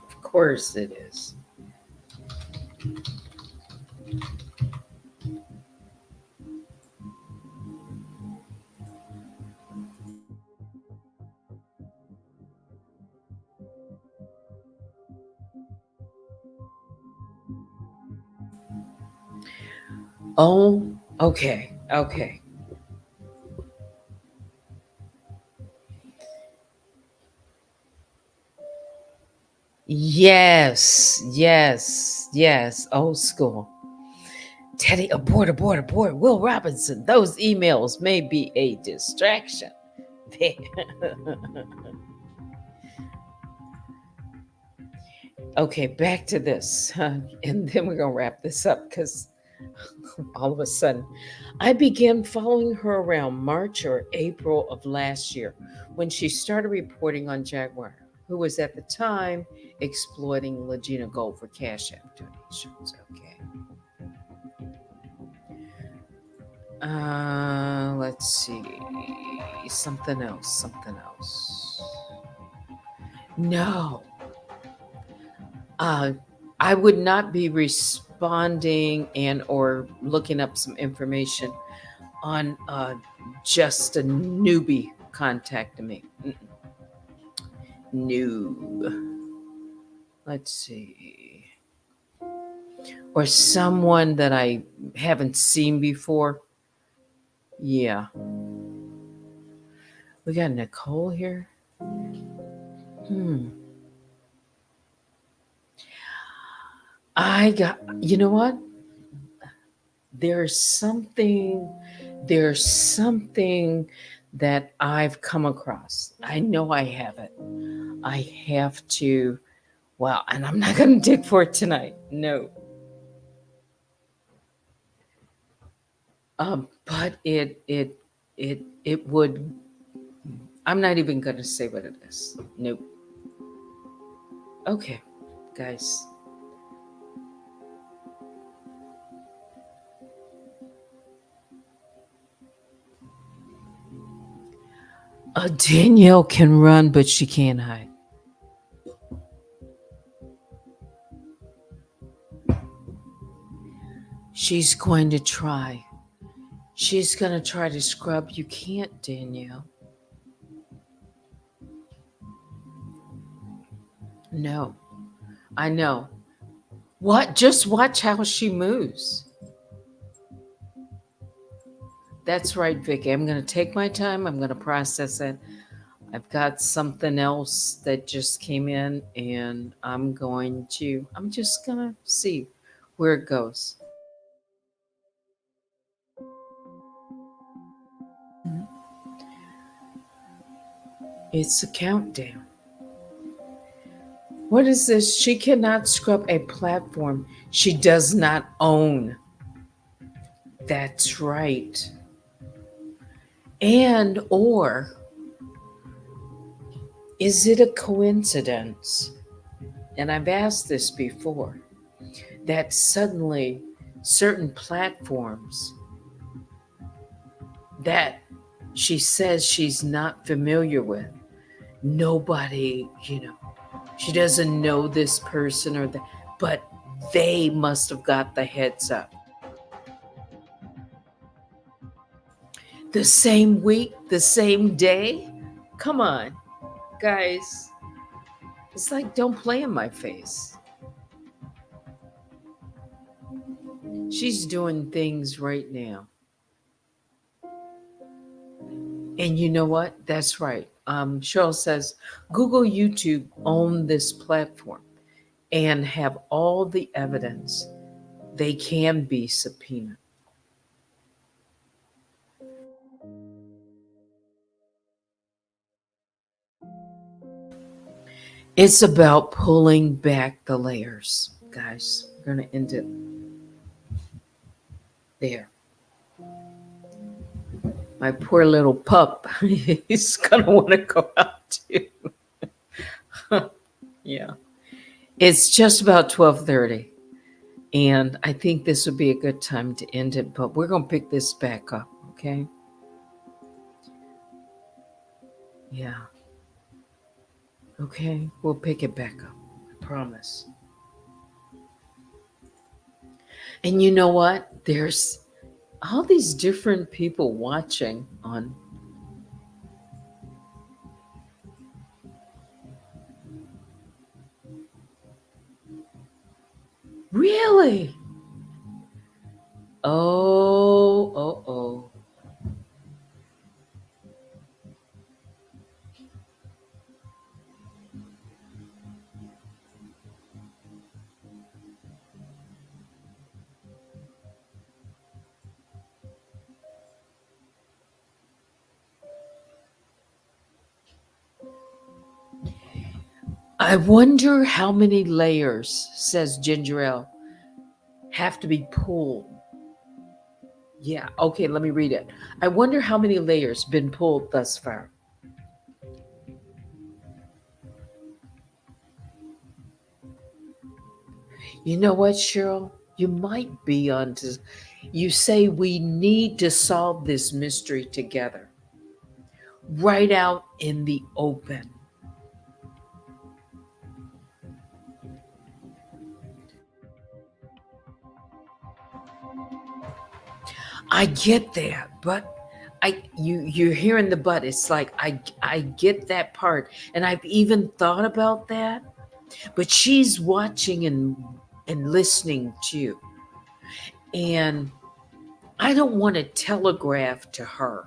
Of course it is. Oh, okay, okay. Yes, yes, yes. Old school. Teddy, abort, abort, abort. Will Robinson, those emails may be a distraction. Okay, back to this. And then we're going to wrap this up because all of a sudden, I began following her around March or April of last year when she started reporting on Jaguar, who was at the time exploiting Legina Gold for cash app donations. Okay. Let's see. Something else. Something else. No. Uh, I would not be responding and or looking up some information on just a newbie contacting me. Noob. Let's see. Or someone that I haven't seen before. Yeah. We got Nicole here. Hmm. You know what? There's something, there's something that I've come across. I know I have it. I have to, well, and I'm not going to dig for it tonight. No. But it would, I'm not even going to say what it is. Nope. Okay, guys. Danielle can run, but she can't hide. She's going to try. She's going to try to scrub. You can't, Danielle. No, I know. What? Just watch how she moves. That's right, Vicky. I'm going to take my time. I'm going to process it. I've got something else that just came in, and I'm just going to see where it goes. It's a countdown. What is this? She cannot scrub a platform she does not own. That's right. And or is it a coincidence? And I've asked this before that suddenly certain platforms that she says she's not familiar with, nobody, she doesn't know this person or that, but they must have got the heads up. The same week, the same day? Come on, guys. It's like, don't play in my face. She's doing things right now. And you know what? That's right. Cheryl says Google, YouTube own this platform and have all the evidence. They can be subpoenaed. It's about pulling back the layers, guys. We're going to end it there. My poor little pup, he's going to want to go out too. Yeah. It's just about 12:30. And I think this would be a good time to end it, but we're going to pick this back up, okay? Yeah. Okay, we'll pick it back up. I promise. And you know what? There's all these different people watching on. Really? Oh, oh, oh. I wonder how many layers, says Ginger Ale, have to be pulled. Yeah, okay, let me read it. I wonder how many layers been pulled thus far. You know what, Cheryl? You might be onto. You say we need to solve this mystery together, right out in the open. I get that, but you're hearing the but. It's like I get that part, and I've even thought about that. But she's watching and listening too, and I don't want to telegraph to her.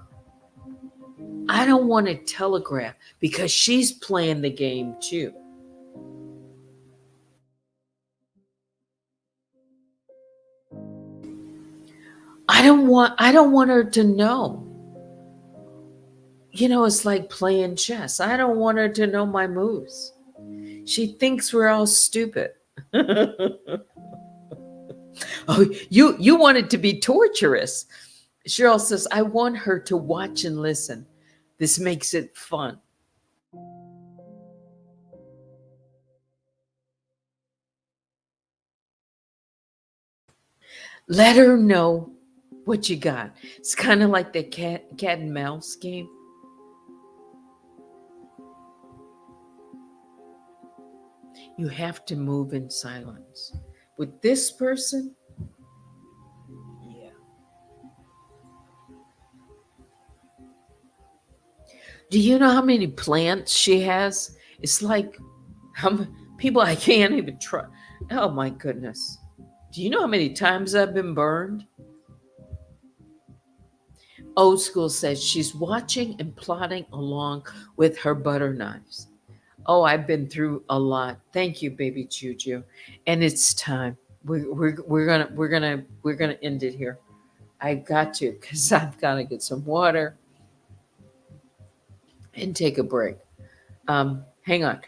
I don't want to telegraph because she's playing the game too. I don't want her to know. You know, it's like playing chess. I don't want her to know my moves. She thinks we're all stupid. Oh, you want it to be torturous. Cheryl says, I want her to watch and listen. This makes it fun. Let her know what you got. It's kind of like the cat and mouse game. You have to move in silence. With this person, yeah. Do you know how many plants she has? It's like people I can't even try. Oh my goodness. Do you know how many times I've been burned? Old school says she's watching and plotting along with her butter knives. Oh, I've been through a lot. Thank you, baby Juju. And it's time. We're gonna end it here. I've got to because I've got to get some water and take a break. Hang on.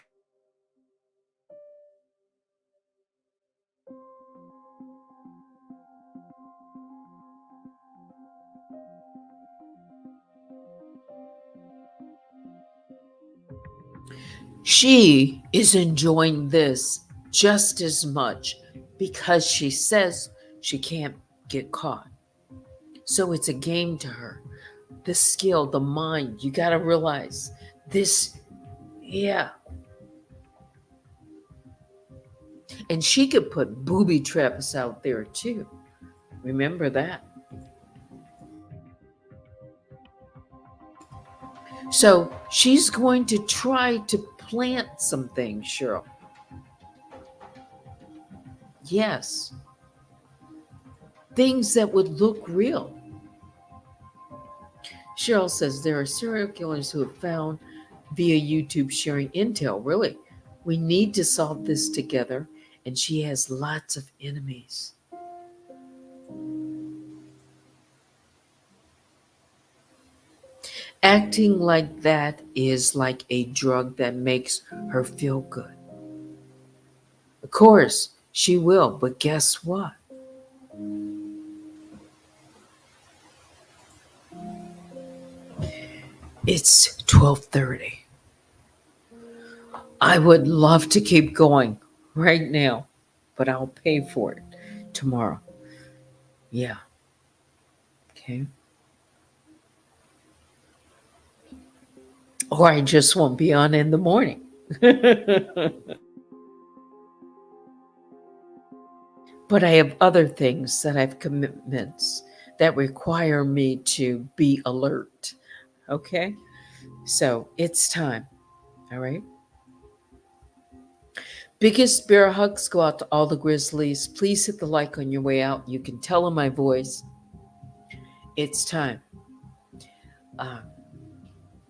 She is enjoying this just as much because she says she can't get caught. So it's a game to her. The skill, the mind, you got to realize this, yeah. And she could put booby traps out there too. Remember that. So she's going to try to plant some things, Cheryl. Yes, things that would look real. Cheryl says there are serial killers who have found via YouTube sharing intel. Really, we need to solve this together. And she has lots of enemies. Acting like that is like a drug that makes her feel good. Of course, she will, but guess what? It's 12:30. I would love to keep going right now, but I'll pay for it tomorrow. Yeah. Okay. Or I just won't be on in the morning. But I have other things that I have commitments that require me to be alert. Okay. So it's time. All right. Biggest bear hugs go out to all the grizzlies. Please hit the like on your way out. You can tell in my voice. It's time. Um,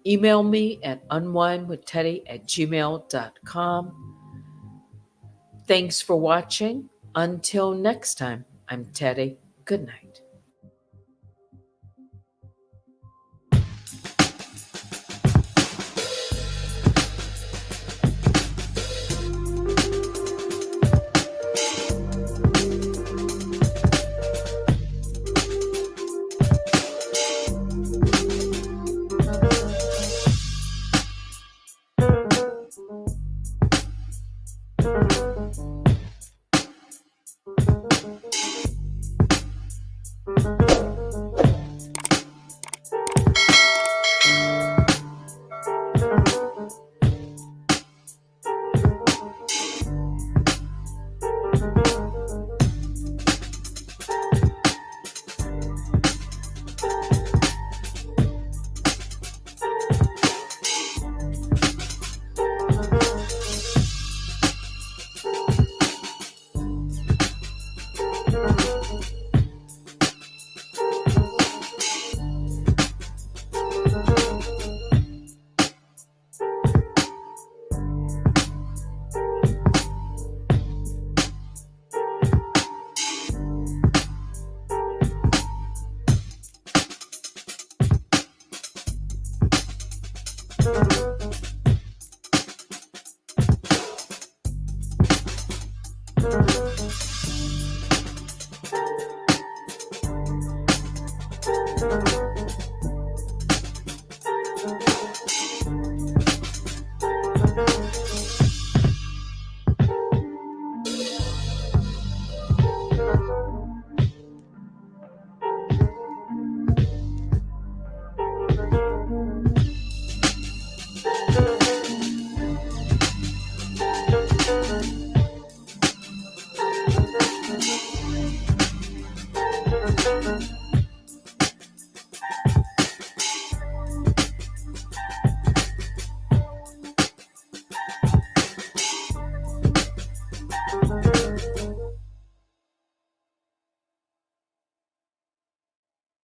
Email me at unwinewithteddy@gmail.com. Thanks for watching. Until next time, I'm Teddy. Good night.